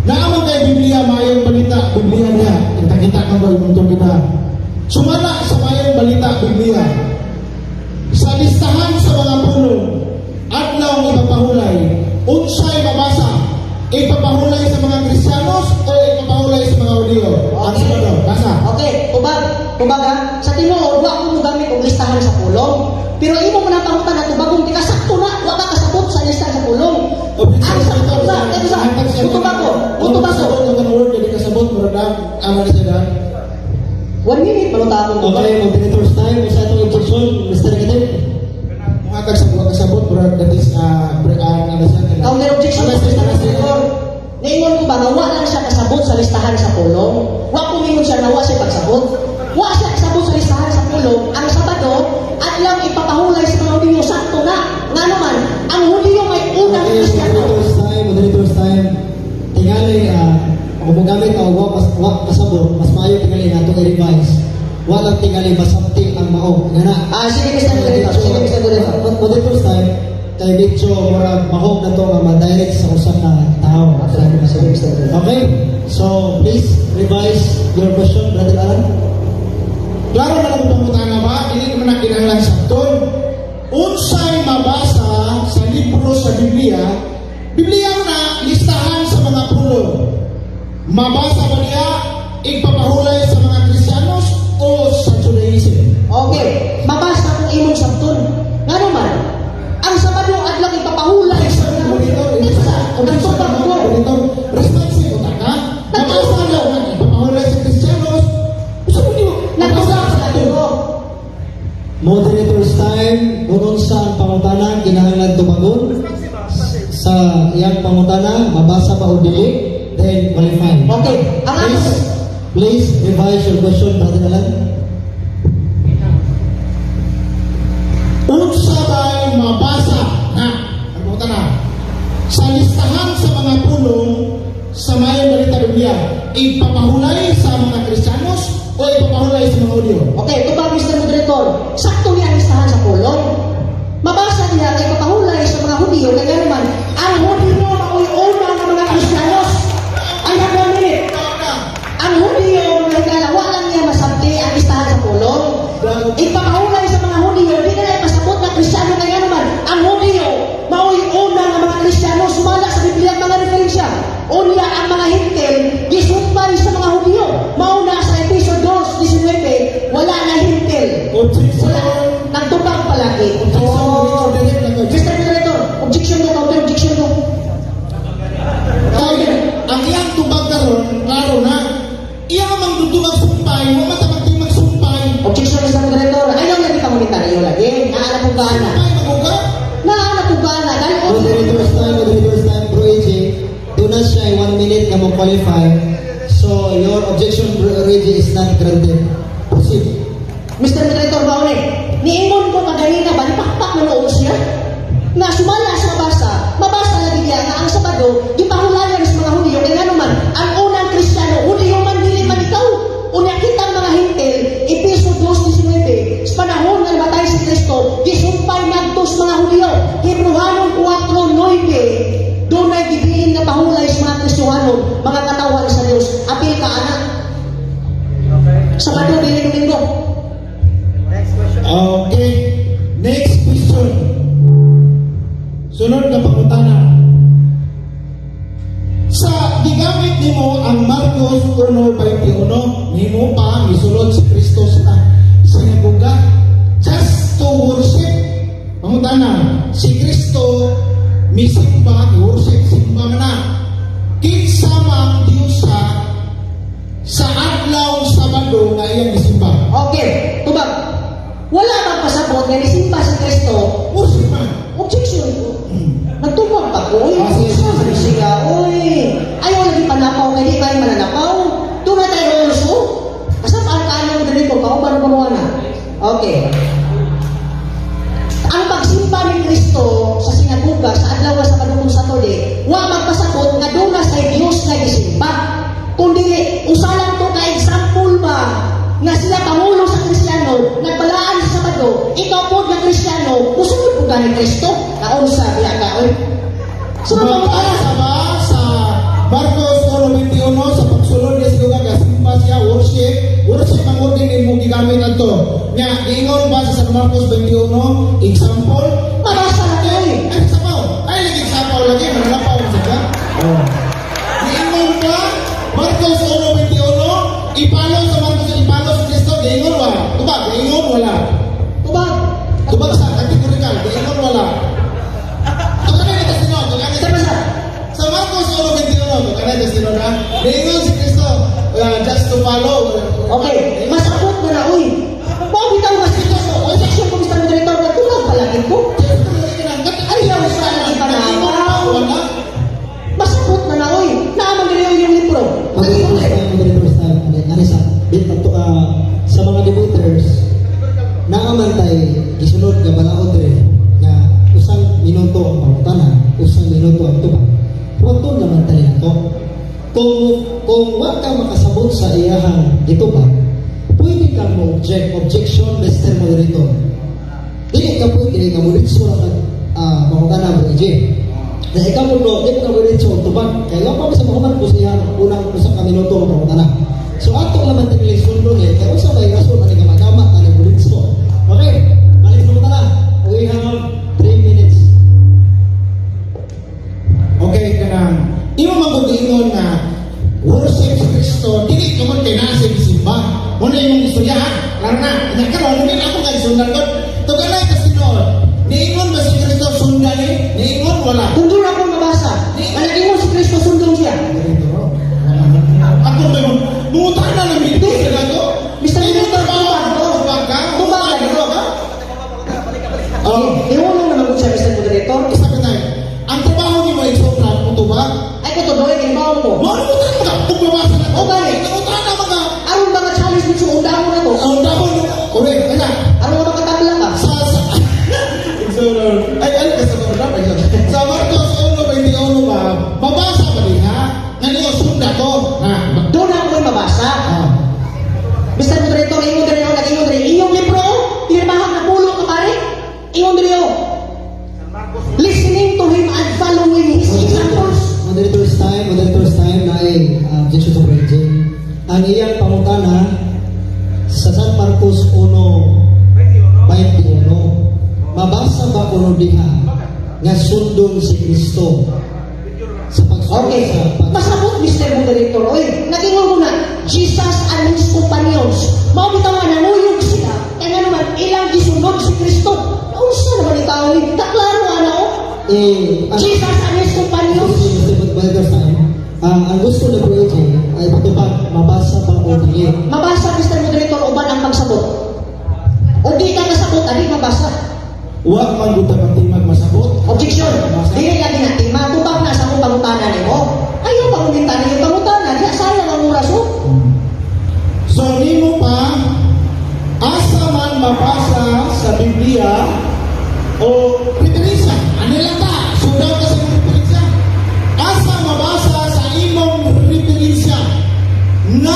C: Naaman kay Biblia, mayong balita, Biblia niya. Kita-kita ka ba yung kita. Sumala sa mayong balita, Biblia. Sa listahan sa mga puno, adlaw ang ipapahulay, unsay mabasa, ipapahulay sa mga Kristiyanos o ipapahulay sa mga Hudiyo? Ang Sabado, basa.
B: Okay, tubag ha. Sa tinuod, wa ko mo gamit og listahan sa pulong. Pero imo mo na pangutan na tubagong di ka sakto na, wa ka kasabot sa listahan sa pulong. Ang sakto na, kaya sa utubag ko.
C: Ang word, hindi kasabot, muradang, aman na siya
B: 1 minute, maluta akong tubag.
A: Okay, moderator's time, isa itong objection, Mr. Negative.
C: mga kasabot, murag, that is, ano siya,
B: Counter objection sa listahan sa pulong. Naingon ko ba nga wa lang siya kasabot sa listahan sa pulong? Wa ko mingon siya na wa siya pagsabot. Wa siya kasabot sa listahan sa pulong. Ang Sabado, at lang ipapahulay sa mga Hudiyo sakto na. Nga naman, ang Hudiyo may unang
A: Okay,
B: Kristiyano.
A: moderator's time. Tingali, kung magamit ka, wa kasabot, mas maayo tingali nga itong i-revise. Walang tingali, basapti ang mao. Gana.
B: Sige, Mr. Moderator. Sige, Mr. Moderator.
A: Moderator's time, kay Bicho, murag mahog na to nga ma-direct sa usap na tao.
B: Sige, Mr. Moderator.
A: Okay, so please revise your question, Brother Alan.
C: Klaro na lang pangutana ba? Dili naman na kinahanglan sakton. Unsay mabasa sa libro sa Biblia, Biblia na listahan sa mga pulong. Mabasa ba niya ipapahulay sa mga Kristiyanos o sa Judaism?
B: Okay, mabasa kung imong sabton. Nga naman, ang Sabado adlaw ipapahulay sa mga Hudyo. Ang tubag ko.
C: Responsive ka ka? Mabasa lang na ipapahulay sa Kristiyanos. Gusto mo
B: Nagtubag sa Hudyo.
A: Moderator's time, kung sa ang pangutana, kinahanglan tumagon sa iyang pangutana, mabasa ba o dili, then qualify.
B: Okay, ang
A: Please revise your question, Brother Alan.
C: unsa ba'y mabasa na, ano na, sa listahan sa mga pulong sa mayong balita Biblia, ipapahulay sa mga Kristiyanos o ipapahulay sa mga Hudyo?
B: Okay, tubag Mr. Moderator. Sakto niya ang listahan sa pulong. Mabasa niya ay papahulay sa mga Hudyo. Kaya naman, ang Hudyo mauyuna ng mga Kristiyanos. Ay, nagdamit. Ang Hudyo, mga higala, walang niya masabti ang listahan sa pulong. Ipapahulay sa mga Hudyo, hindi na pasabot na Kristiyano. Kaya naman, ang Hudyo, mauyuna ng mga Kristiyano, sumala sa Biblia ang mga referensya. Unya ang mga hintil, gisumpay sa mga Hudyo. Mauna sa Episod 2:19, wala na hintil. Wala. Nagtubag palagi. Oh. Mr. Moderator, objection to, counter objection to.
C: Kaya, ang iyang tubag karon, klaro na, iyang mang dudumag sumpay, mo matamagting magsumpay.
B: Objection, Mr. Moderator. Ayaw lagi komunitaryo lagi. Naana po gana.
C: Sumpay maguga?
B: Naana po gana. Dahil
A: Moderator's time, Bro AJ, do not shy 1 minute na mo-qualify. So, your objection, Bro AJ, is not granted. Proceed.
B: Mr. Moderator, bauli. Niingon ko kaganina ba, nipakpak na noon siya? Na sumala sa mabasa lagi niya na ang Sabado, ipahulayan sa mga Hudyo. Kaya naman, ang unang Kristiyano, Hudyo man, dili man ikaw. Unya kitang mga hintil, Episod 2:19, sa panahon ng batay si Kristo, gisumpay nagtos mga Hudyo. Hebrehanon 4:9, doon ay gibilin na pahulay sa mga Kristohanon, mga katawan sa Diyos. Apil ka, anak. Sabado, dili Domingo.
C: Okay. Next question. Sunod na pangutana. Sa gigamit nimo ang Marcos 1:21, nimo pa misulod si Kristo sa sinagoga just to worship. Pangutana, si Kristo misimba, worship, simba man na. Kinsa mang Dios sa adlaw Sabado nga iyang isimba.
B: Okay, tubag. Wala bang pasabot nga nisimba si Kristo?
C: Worship man.
B: Objection ko. Nagtubag pa ko. Uy, sige, sige. Uy, ayaw lagi panapaw. Kaya di kayo mananapaw. Tunay tayo ulo. Asap ang kanya mo dito. Paano ba na? Okay. Ang pagsimba ni Kristo sa sinagoga, sa adlaw sa kadukong Satuli, wa magpasabot nga doon na sa Diyos na isimba. Kundi, usalang to ka example ba nga sila pangulo sa Kristiyano, nagbalaan sa Sabado, ikaw po na Kristiyano, musunod po ka ni Kristo, kaunsa, biya ka, oy. Sunod po ka.
C: Sa ba sa Marcos 1:21 sa pagsulod niya sa lugar simba siya worship ang ordin ni mo gigamit adto. Nya giingon ba sa San Marcos 21 example?
B: Mabasa na kayo.
C: Ay sapaw. Ay lagi sapaw lagi manalapaw sa ka. Giingon ba Marcos 1:21 ipalo sa Marcos ipalo sa Kristo giingon wala. Tubag giingon wala. Tubag sa kategorikal giingon wala. Sa Marcos 1:21, kaya testino na, naingon si Kristo, just to follow.
B: Okay, masabot mo na, uy. Bakit bitaw mas dito sa objection ko, Mr. Moderator, nagtulog palagi ko. Ayaw sa lagi pa na. Masabot na na, uy. Naaman nila yung libro.
A: Moderator's time, Anissa, sa mga debaters, naamantay, gisunod nga balaod rin, nga usang minuto ang pangutanan, usang minuto ang tubag. Huwag naman tayo ito. Kung wag ka makasabot sa iyahang itubag, pwede kang objection, Mr. Moderator. Dili ka pwede nga mulitso lang pangutanan mo, EJ. Na ikaw mo no, di ka mulitso ang tubag. Kaya wag pa sa mahuman po sa iyahang unang usang minuto ang pangutanan. So ato naman tayo sundo niya, kaya sa may rason na nga
C: ingon nga worship sa Kristo, dili tungod kay naa sa gisimba. Muna yung istorya, ha? Klaro na. Ina karon dili ako kay sundan ko. Tugalay kasi noon. Niingon ba si Kristo sundan eh? Niingon wala.
B: Kung doon ako mabasa, malagay mo si Kristo sundong siya.
C: Ako ba mo? Buta na lang ito sila to.
B: Mr. Minister,
C: Tubag ka?
B: Tubag ka,
C: Tubag ka?
B: Oh, iulong naman ko siya, Mr. Moderator.
C: Isa ka tayo. Ang trabaho ni mo isopra mo tubag.
B: Ay, ko to, doon, ibaw mo.
C: Mano mo tayo ka? Kung babasa na.
B: O, gani?
C: Nauta na mga.
B: Aron ba nga challenge mo sa undahan mo na to?
C: Ang damo mo. Correct. Kaya.
B: Aron ba makatabla ka?
C: Ay, ka sa mga. Sa Marcos 1:21 ba? Mabasa ba din ha? Nga sunda to. Ha?
B: Doon ako may mabasa. Mr. Moderator, ingon din ako, nag-ingon din. Inyong libro, pirmahan na pulo ka pare. Ingon din ako. Listening to him and following his examples.
A: Moderator's time na ay objection to Bridget. Ang iyang pangutana sa San Marcos 1:21. Mabasa ba kuno diha nga sundon si Kristo sa pagsunod
B: Okay.
A: sa
B: Masabot, Mr. Moderator. Oy, nag-ingon ko na, Jesus and his companions. Mabitaw nga, nanguyog sila. Kaya nga naman, ilang gisunod si Kristo. Nausa naman itaw ni, kaklaro nga na, oh. Jesus and his companions.
A: Ang gusto ni Bridget ay patupag mabasa ba o dili.
B: Mabasa, Mr. Moderator, uban ang pagsabot. O di ka kasabot, adi mabasa.
C: Huwag man buta pagtimag masabot.
B: Objection. Dili lagi natin, matubag na sa akong pangutana ni mo. Ayaw pangumintan niyo pangutana, di sayang ang oras, oh.
C: So, di mo pa, asa man mabasa sa Biblia o referensya. Ano lang ta? Sudaw ka sa referensya. Asa mabasa sa imong referensya na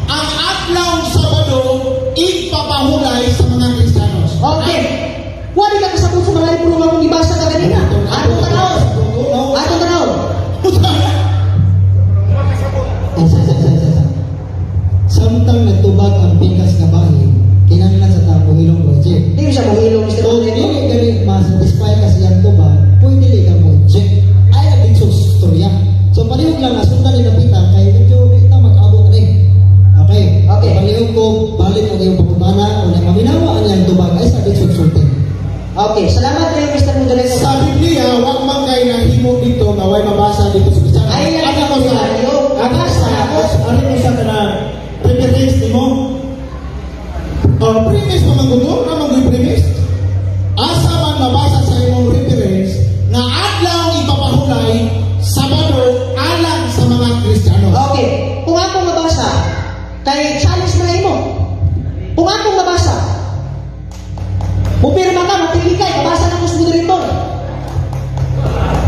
C: ang adlaw Sabado ipapahulay sa mga Kristiyanos.
B: Okay. Wali ka kasabot sa mga pulong akong ibasa ka kanina. Atong tanawon. Atong tanawon.
A: Samtang nagtubag ang pikas nga bahin, kinahanglan sa tapo hilong project.
B: Hindi mo siya mahilong, Mr.
A: So,
B: Moderator.
A: dili gani ma-satisfy kasi ang tubag, pwede dili ka project. Ay, ang dito sa storya. So, palihog lang na sundan ni Napita, kay medyo kita mag-abot na rin. Okay.
B: Okay.
A: Palihog ko, balik ang iyong pagkutana, o na maminawa ang iyong tubag, ay sa dito sulti.
B: Okay, salamat kayo, Mr. Moderator.
C: Sa Biblia, wag man kay nahimo dito na way mabasa dito sa Kristiyanos.
B: Ay,
C: Ano ko sa
B: Mario,
C: Basta ano ko sa kana reference mo? Premise pa man gusto, naman yung premise. Asa man mabasa sa imong reference na adlaw ipapahulay Sabado alang sa mga Kristiyano.
B: Okay, kung ako mabasa, kay challenge mo na imo. Kung ako mabasa, mupirma ka, mapili ka, mabasa na ko sa Moderator.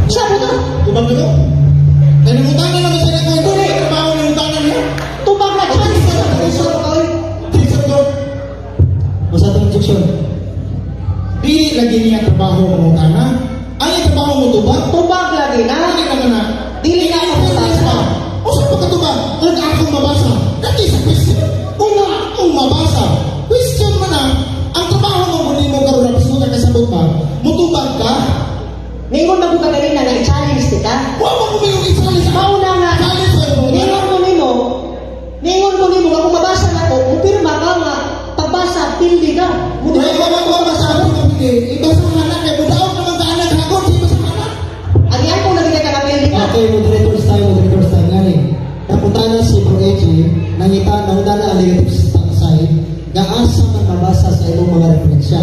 B: Sabi na,
C: Tubag nito? Nanungutan na naman sa nako ito. Trabaho nanungutan niya.
B: tubag na challenge ka sa Moderator. Oy,
C: Tingsan ko.
A: Masa itong objection?
C: Dili lagi niya trabaho nanungutan na. Ano yung trabaho mo tubag?
B: tubag lagi na.
C: Dili naman na.
B: Dili na ako mabasa.
C: O sa pagkatubag, kung akong mabasa, dati sa question. Kung akong mabasa, question mo na, ang trabaho mo muli mo karoon na pasukan ka sa tubag, mutubag ka,
B: Ningon na ko kanina na i-challenge kita.
C: huwag mo yung isali sa
B: Mauna nga,
C: challenge sa iyo.
B: ningon ko nimo, ako mabasa na ko, mupirma ka nga, pagbasa, pildi ka.
C: Kaya wala ko masabi ng pili, iba sa anak, kaya budaog naman sa anak, hagod, iba sa anak.
B: Ang yan kung nagigay ka na pildi ka.
A: Okay, moderator's time nga rin. Naputana si Bro AJ, nangita, naudana ang negative side, nga asa man mabasa sa ibang mga referensya.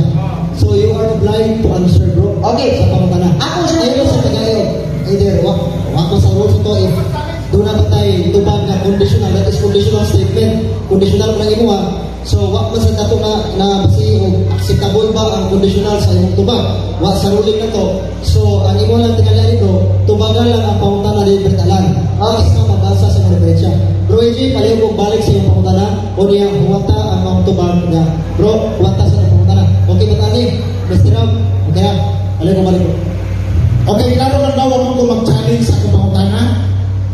A: So, you are blind to answer, bro.
B: Okay.
A: Sa pangutana.
B: Ako sa-
A: Ayun sa tagayo. Either, wak mo sa rules ito, if doon na ba tayo tubag na conditional, that is conditional statement. Conditional pa lang imo ha. So, wak mo sa dato na basi o acceptable ba ang conditional sa imong tubag. Wak sa ruling na to. So, ang imo lang tingalyan ito, tubagan lang ang pangutana din bertalan. Okay, sa mabasa sa mga referensya. Bro AJ, palihog ko balik sa iyong pangutana o niya huwata ang mga tubag niya. Bro, huwata sa iyong pangutana. Okay ba tani? Mr. Ram? Okay na? Palihog ko balik ko.
C: Okay, klaro lang daw ako mag-challenge sa akong pangutana.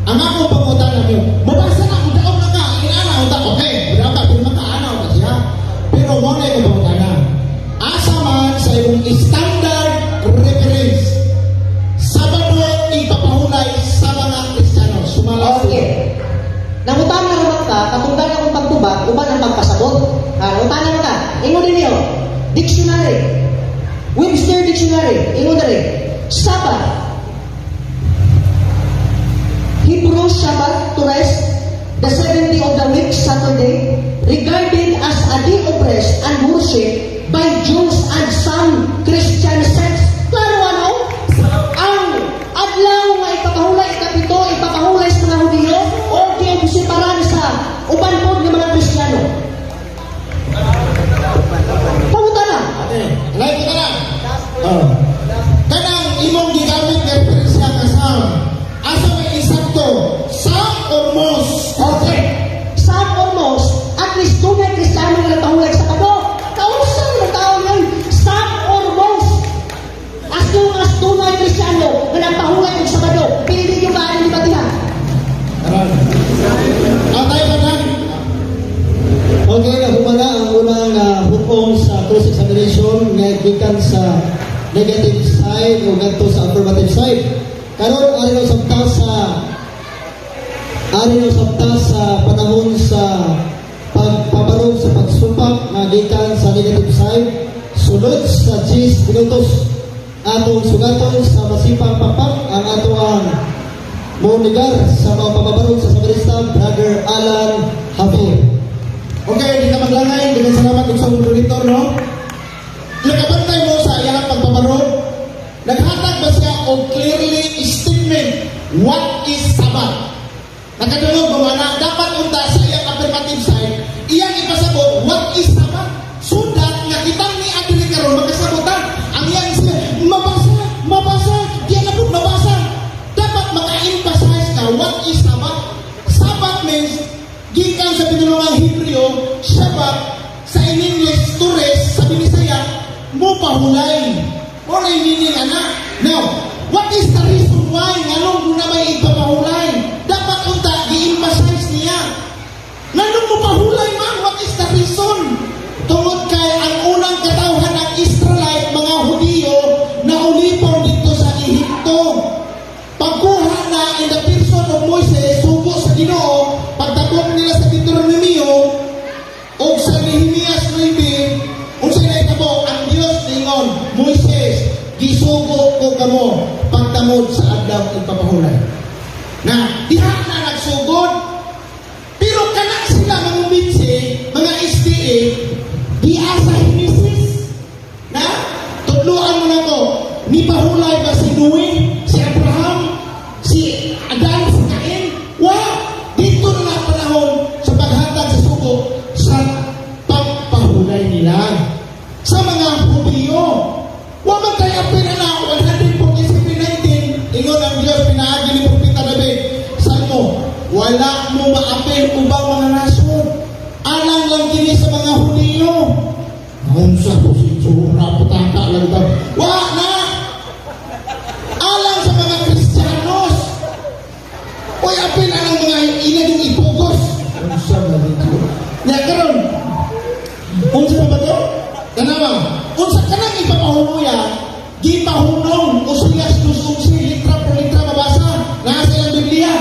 C: Ang akong pangutana niyo, mabasa na, daog na ka, inana, unta, okay, berapa, pero makaana, unta siya. Pero mo na yung pangutana. Asa man sa iyong standard reference, Sabado ipapahulay sa mga Kristiyano. Sumala
B: Dictionary. Webster Dictionary. Ingon na rin. Sabbath. Hebrew Sabbath to rest, the 7th day of the week, Saturday, regarded as a day of rest and worship by Jews and some Christian sects. Klaro ano? Ang adlaw nga ipapahulay ikapito, ipapahulay sa mga Hudiyo o giusiparan sa uban po ng mga Kristiyano. Pamuta na.
C: Like ka na. Kanang imong gigamit nga referensya ka sound. Asa may insakto? Some or most?
B: Okay. Some or most, at least tunay Kristiyano nga nagpahulay sa Sabado. Kausap ng tao yun. Some or most. As long as tunay Kristiyano nga nagpahulay ng Sabado, pili nyo ba ang libatihan?
C: Tayo ka na.
A: Okay, nahumana ang unang hukong sa cross-examination nga gikan sa negative side o ganito sa affirmative side. Karon ari na sabta sa panahon sa pagpabarog sa pagsumpak nga gikan sa negative side sulod sa 10 minutos atong sugaton sa masipang papak ang atoang monigar sa mga pababarog sa sabarista Brother Alan Javier.
C: Okay, hindi ka maglangay. Dengan salamat sa moderator, no? Nakabantay mo sa iyang pagpabarog. Naghatag ba siya o clearly statement what is Sabbath? Nakadulog ba na dapat unta sa iyang affirmative side, iyang ipasabot what is Sabbath? So that nakitang ni Adri karon makasabutan. Ang iyang mabasa, di na po mabasa. Dapat maka-emphasize ka what is Sabbath? Sabbath means gikan sa pinulungang Hebreo, Shabbat, sa in English, to rest, sa Binisaya, mo pahulay. Or in meaning, anak. Now, what is the reason why nganong mo na may ipapahulay? Dapat unta, i-emphasize niya. Nganong mo pahulay, man? What is the reason? Tungod kay ang unang katawhan ng Israelite, mga Hudiyo, na ulipong dito sa Ehipto. Pagkuha na in the person of Moises, sugo sa Ginoo, pagtabok nila sa Deuteronomio o sa Nehemias 9, unsa na itabo ang Dios ningon, Moises, gisugo ko kamo pagtamod sa adlaw ipapahulay. Na diha na nagsugod, pero kana sila mga umbitsi, mga SDA, diha sa Genesis, na tudloan mo na ko, ni pahulay ba si Noe, si Abraham, si Adan, si Cain? Dito na nga panahon sa paghatag sa sugo sa pagpahulay nila. Sa mga Hudiyo, man kaya pinana 147:19, ingon ang Diyos, pinaagi ni Propeta David, Salmo, wala mo maapil ubang mga nasod. Alang lang kini sa mga Hudiyo. Naunsa ko si Tsura, putaka lang ito. Na! Alang sa mga Kristiyanos. Uy, apil ang mga inaging ipugos. Unsa ba dito? Nga karon. Unsa ba ito? Kanawa. Unsa kanang ipapahuluya, gipahunong Oseas 2:11 litra por litra mabasa. Naa sa ilang Biblia.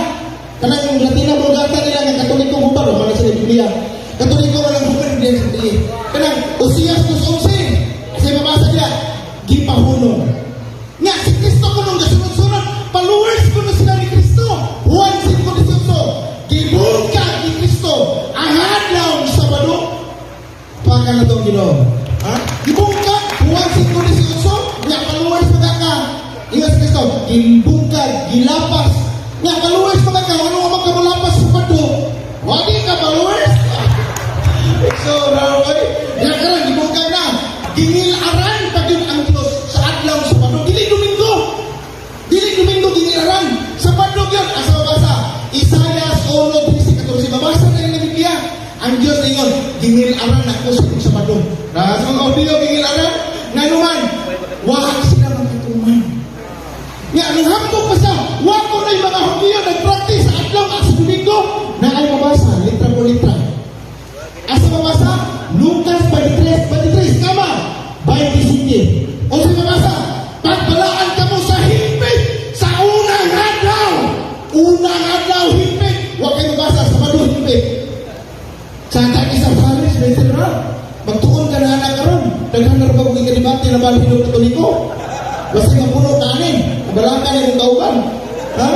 C: Kanang yung Latina Vulgata nila nga Katolikong hubad o mana sa Biblia. Katoliko man ang hubad din sa Biblia. Kanang Oseas 2:11 kasi mabasa niya, gipahunong. Nga si Kristo ko nung gasunod-sunod, followers ko na sila ni Kristo. Juan 5:18, gibungkag ni Kristo ang adlaw sa Sabado. Paka na itong Ginoo. Gibungkag, Juan 5:18, nga followers mo ka. Ingat si Kristo, gibungkag, gilapas. Nga followers mo ka, ano nga magkamulapas sa Sabado? Wadi ka followers? So, raway. Nga karang, gibungkag na. Ginilaran pag yun ang Diyos sa adlaw sa Sabado. Dili Domingo ginilaran. Sabado yun, asa mabasa? Isaiah 1:13-14. Mabasa na yung Biblia. Ang Diyos na yun, ginilaran ako sa Sabado. Sa mga Hudiyo, ginilaran. Nga naman, wahang sila magkatuman. Nga, anong hambog pa sa wako na yung mga Hudiyo nag-practice sa adlaw at sa Domingo na ay mabasa, litra po litra. Asa mabasa? Lucas 23, kama, 27. O sa mabasa, pagbalaan ka mo sa hipit sa unang adlaw. Unang adlaw, hipit. Huwag kayo mabasa, Sabado, hipit. Sa atak isang Paris, may sira. Magtuon ka na anak karon. Daghan na debate na balhino katoliko. Basta nga puno kanin, nabalakan yung tauban. Ha?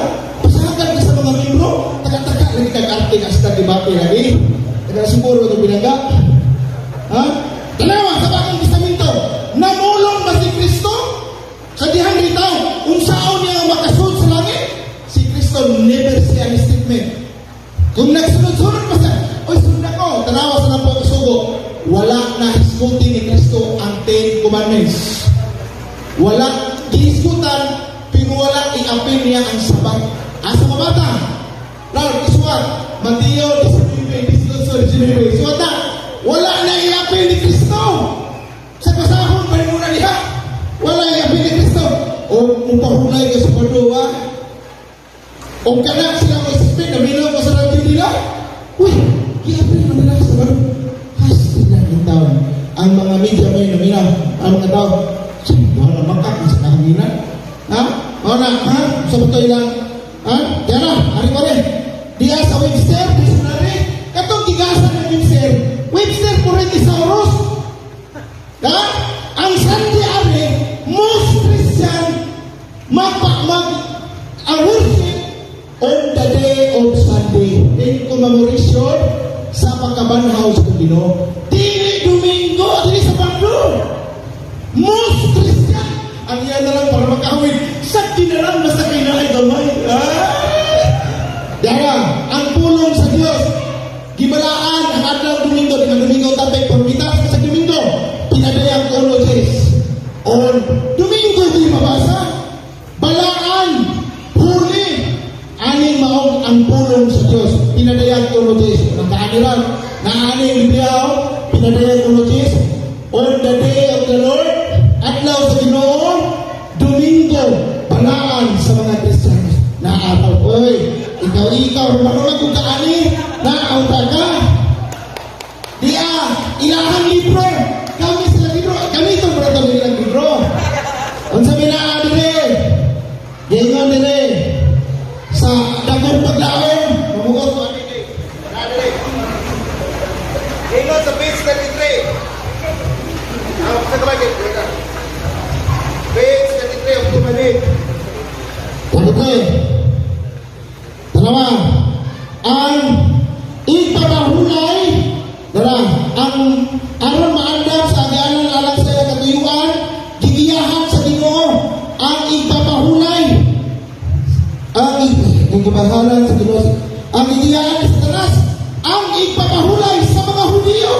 C: Pasahagan ka sa mga membro, taka-taka lagi kag-arte ka sa debate lagi. Kaya siguro ito binaga. Ha? Tanawa, sa Bagong Testamento, namulong ba si Kristo? Sa dihang ritaw, kung saan niya makasunod sa langit, si Kristo never say any statement. Kung nagsunod-sunod pa siya, oy, sunod ako, tanawa sa napong kasugo, wala na hisgutin ni Kristo ang 10 Commandments. Wala gihisgutan, pero wala i-apil niya ang sabat. Asa mga bata? Lord, isuwat, Mateo 19:18, isuwat na, wala na i-apil ni Kristo. Sa pasahon, balik muna niya. Wala i-apil ni Kristo. O upahulay ka sa paduwa. O kanak sila ko isipin, naminaw ko sa radyo nila. Uy, i-apil naman nila sa paduwa. Hasti na yung taon. Ang mga media may naminaw, ang mga taon. Wala makak sa kahanginan. Ha? Wala, ha? Sa patoy lang. Ha? Diyan na, hari ko rin. Diya sa Webster, dictionary. Katong gigasan ng Webster. Webster Corretisaurus. Ha? Ang Sunday ari, most Christian ang worship on the day of Sunday in commemoration sa pagkabanhaw sa Ginoo. Dili Domingo, dili sa Sabado. Most Christian ang yan na lang para makahawin sa kinalang basta kay naay gamay. Dara, ang pulong sa Dios gibalaan ang adlaw Domingo, di Domingo tapay pambitas sa Domingo. Pinadayang ologies. On Domingo di mabasa. Balaan, huli, aning maong ang pulong sa Dios. Pinadayang ologies. Ang kaaniran na aning Biblia, pinadayang ologies. On the day of the Lord, adlaw sa Ginoo, Domingo, balaan sa mga Kristiyanos. Naataw, oy, ikaw, marunong kung kaani, naauta ka. Diya, ilahang libro. Kami sila libro. Kami itong berata nilang libro. Kung sabi na, dire, gingon dire, sa dagong paglaon, mamugot ko, dire. Gingon sa page 33. Sa kamay kayo, page 33 of Tumanik. 33. Dalawa, ang ipapahulay, ang aron maandam sa agianan alang sa katuyuan, gigiyahan sa Ginoo, ang ipapahulay, ang ipapahalan sa Ginoo, ang gigiyahan sa Satanas, ang ipapahulay sa mga Hudiyo.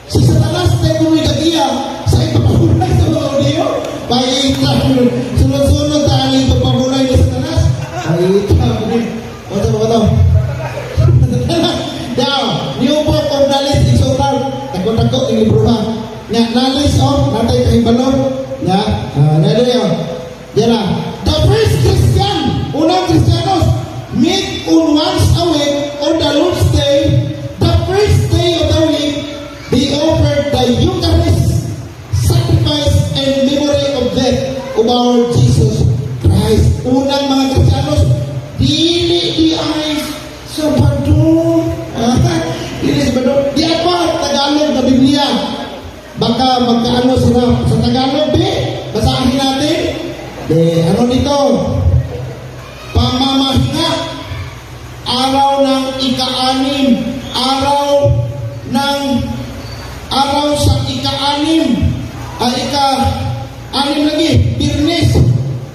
C: Si Satanas tayo kung igagiya sa ipapahulay sa mga Hudiyo. Paita, sunod-sunod tayo ang ipapahulay ni Satanas. Paita, wala ba ito? Now, new book of knowledge is so hard. Takot-takot yung libro ha. Nga, knowledge of, natay kahibalon. Nga, nado yun. Yan na. The first Christian, unang Kristiyanos, meet on once a week on the Lord's Day. The first day of the week, they offered the Eucharist, sacrifice and memory of death of our Jesus Christ. Unang mga Kristiyanos, dili di ay Sabado. Dili Sabado. Di apa Tagalog na Biblia. Baka magkaano sila sa Tagalog, basahin natin. Ano nito? Pamamahinga. Araw ng ika-anim. Araw sa ika-anim. Ika-anim lagi. Birnis.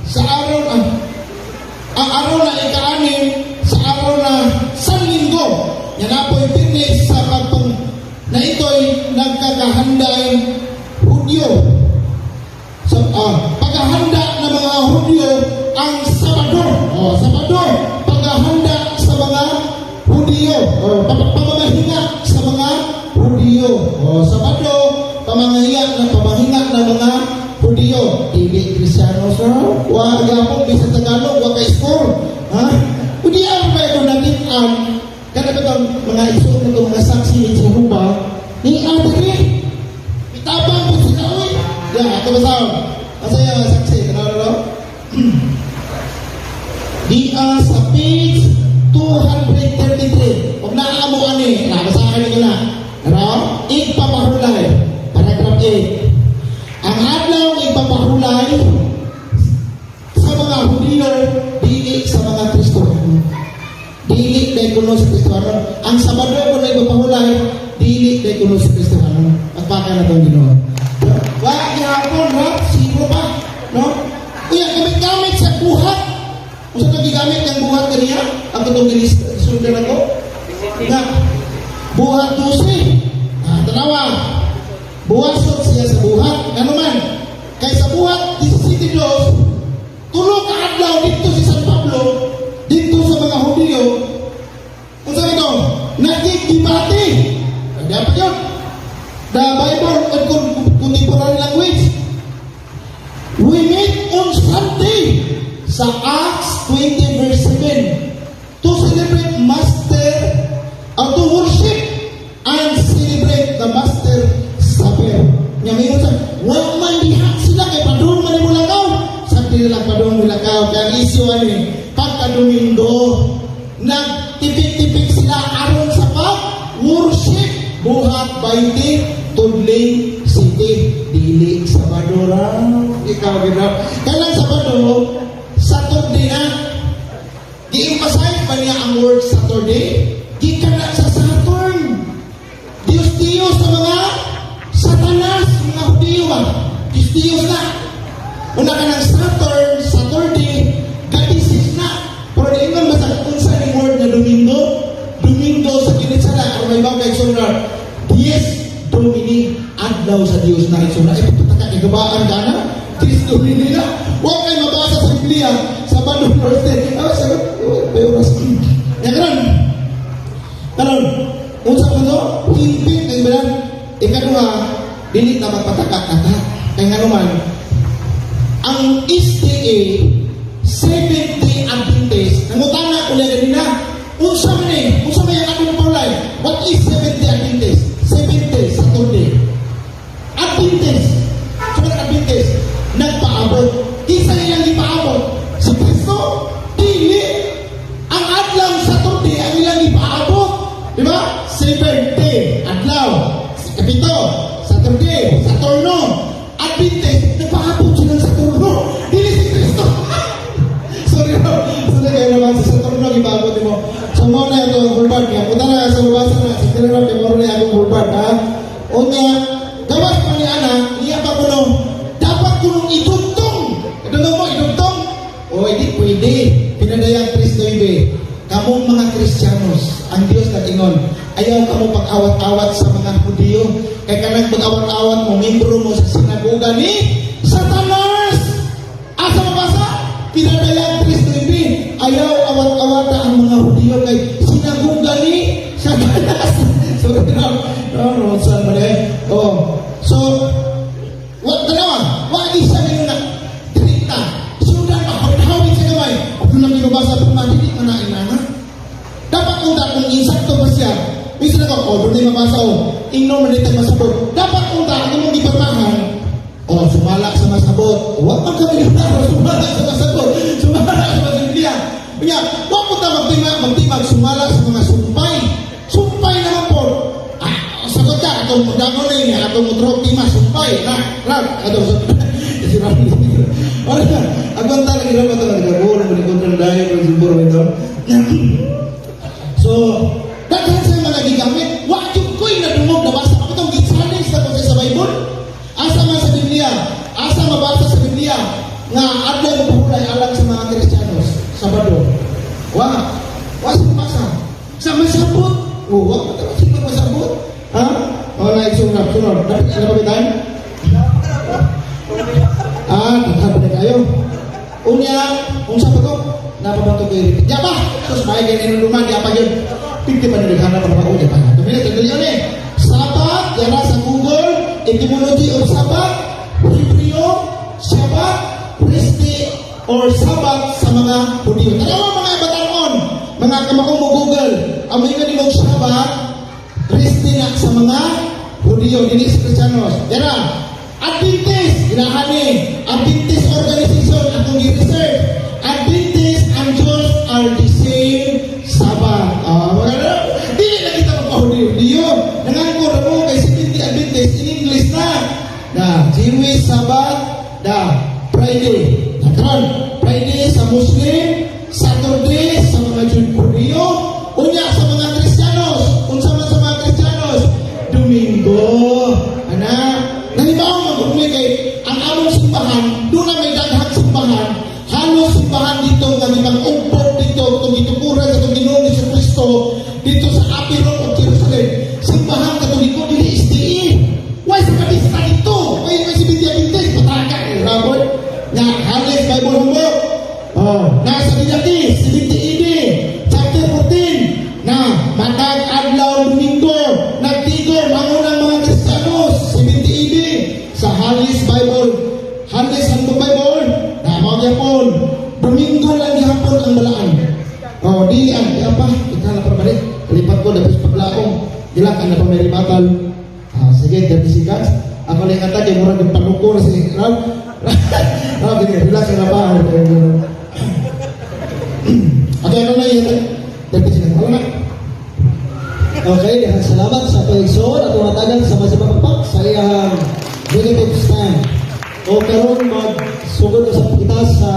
C: Sa araw ang araw na ika-anim sa araw na Sanlinggo. Yan na po yung Birnis sa pagpang na ito'y nagkakahanday Hudyo. So, paghahanda ng mga Hudyo ang Sabado. Sabado, paghahanda sa mga Hudyo. Pamamahinga sa mga Hudyo. Sabado, pamamahinga ng mga Hudyo. Hindi Kristiyanos, wag yapon bisa Tagalog, wag ka score. Hindi ang ba ito natin kada itong mga iso na itong mga saksi ni Jehovah, ni Adri, itabang po sila, uy. Yan, ito basaw. Masaya mga saksi, kanalo? Di sa page 233. Huwag naamo ani, basahin nyo na. Ano? Ipapahulay. Paragraph 8. Ang kay kuno sa Kristohanon. Ang Sabado ko na ipapahulay, dili kay kuno sa Kristohanon. Pagpaka na itong Ginoo. Wa gihapon ha, sino pa, no? Kuya, gamit-gamit sa buhat. Kung saan nagigamit ng buhat kaniya, ang itong sundan ako, na buhat 12. Tanawa, buwasot siya sa buhat. Ano man, kay sa buhat 17 tulog ka adlaw dito si San Pablo, dito sa mga Hudiyo. Kung saan ito, nagkikibati. Dapat yun. The Bible and contemporary language. We meet on Sunday sa Acts 20 verse 7 to celebrate Master to worship and celebrate the Master Supper. Nga ngayon sa wag man dihat sila kay padung man mo lakaw. Sabi nila padung mo lakaw kaya ang isyu ano pagka Domingo nagtipik-tipik sila aron sa pag-worship buhat 20 Tudling City dili Sabado ra ikaw gina kailan Sabado Saturday na di-emphasize ba niya ang word Saturday di ka na sa Saturn Diyos-Diyos na mga Satanas mga Hudiyo Diyos-Diyos na una ka ng Saturday katisis na pero di nga masakunsa ni word na Domingo sa kinitsala kung may bang kaigsunar Dies Domini adlaw sa Dios na igsuna pataka igabaan ka na Dies Domini na huwag kayo mabasa sa Biblia Sabado Thursday sagot oras karon unsa man to himpit kay bilang ikaduha dili na magpataka kata kay nganuman ang SDA 7-day Adventist nangutana ko lang ganina unsa man yung atong paulay what is 7-day Adventist 7-day Saturday Adventist sabi Adventist nagpaabot kisa nilang ipaabot si Kristo dili ang adlaw Saturday ang ilang ipaabot di ba 7-day adlaw kapito Saturday Saturno Adventist nagpaabot silang Saturno dili si Kristo sorry kayo naman sa Saturno ipaabot mo so mo na ito ang bulbad niya punta na sa lubasan na sa tinarap yung moro na yung bulbad ha o niya gawas pa ni Ana niya pa kuno dapat kunong idugtong idugtong o hindi pwede pinadayang Kristo ibe kamong mga Kristiyanos ang Diyos nag-ingon ayaw kamo pag-awat-awat sa mga Hudiyo kay kanang pag-awat-awat mo membro mo sa sinagoga ni Satanas asa mabasa pinadayang Kristo ibe ayaw awat-awata ang mga Hudiyo kay sinagoga ni Satanas so no saan man so wag tanawa wag isa ninyo na trita sudan mahawid sa gamay kung nang binabasa pa hindi ka na inana dapat kung insakto ba siya minsan ako doon na mabasa ingno man dito masabot dapat kung mong iparmahan sumala sa masabot wag man kami sumala sa masabot sumala sa Biblia kaya wag po ta magtimag sumala sa mga sumpay naman po sagot ka atong dagon na yun atong utrok tima sumpay atong agwan ta lagi rapat ang nagagawin ang malikotong dahil ng simburo ito so daghan sa mga gigamit wag yung ko'y nadungog nabasa ako itong gitsalis na kung sa Bible asa man sa Biblia asa mabasa sa Biblia nga adlaw mo pahulay alang sa mga Kristiyanos Sabado wag sa mabasa sa masabot wag matawag sila masabot ha? Sunod dapat ano pa bitan? Dapat na kayo unya unsa pa to napabato kayo repeat ya ba terus baik yang luman di apa yun piti pa nilagana pa ba unya pa ito minit ito yun Sabat yan sa Google etymology of Sabat Hebreo Sabat Christi or Sabat sa mga Hudiyo tanawa mga batanon mga kamakong mo Google ang may kanimog Sabat Christi na sa mga Hudiyo dili sa Kristiyanos yan Adventist, ginahani Adventist organization atong i-research Adventist and Jews are the same Sabbath dili na kita magpahudiyo nangangkor mo kay Seventh-day Adventist in English na Jewish Sabbath Friday Friday sa Muslim Saturday sa mga Hudiyo unya na sa Dilaki, 70 AD, chapter 14, na matag adlaw Domingo, nagtigom ang unang mga Kristiyanos, 70 AD, sa Harris Bible, Harris Handbook Bible, na mga yapon, Domingo lang gihapon ang balaan. O, di apa, ikala pa balik, lipat ko, dapat paglaong, gilakan na pa may ribatal. Sige, 30 seconds. Ako lang kata, di murag ng panuko na si Rob. Rob, gini, relax na ba? Okay, ano na yun? 30 seconds. Wala na.
A: Okay, daghang salamat sa pag-igsoon at tumatagan sa mga pagpak sa iyang negative stand. O karon magsugod na sa kita sa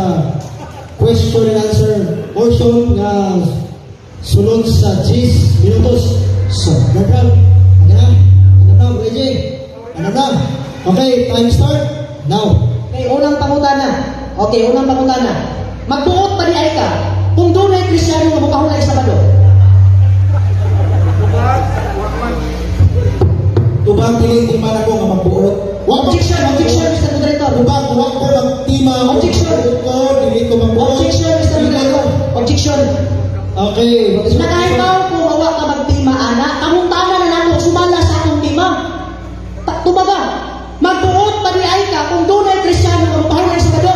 A: question and answer portion nga sulod sa 10 minutos. So, Nadal, ano Reggie? Ano na? Okay, time start. Now.
B: Okay, unang pangutana. Okay, unang pangutana. Magbuot pa di ay ka kung doon ay Kristiyano nga mukahulay sa Sabado.
C: Tubang pili man ako nga magbuot.
B: Objection, Mr. Moderator.
C: Tubang huwag ko magtima.
B: Objection.
C: Ko, dili ko magbuot.
B: Objection, Mr. Moderator. Objection.
A: Okay, what is your question?
B: Nakaitaw ko mawa ka magtima, ana. Kamungtana na nato, sumala sa akong tima. Tumaga, magbuot pa di ay ka kung doon ay Kristiyano nga mukahulay sa Sabado.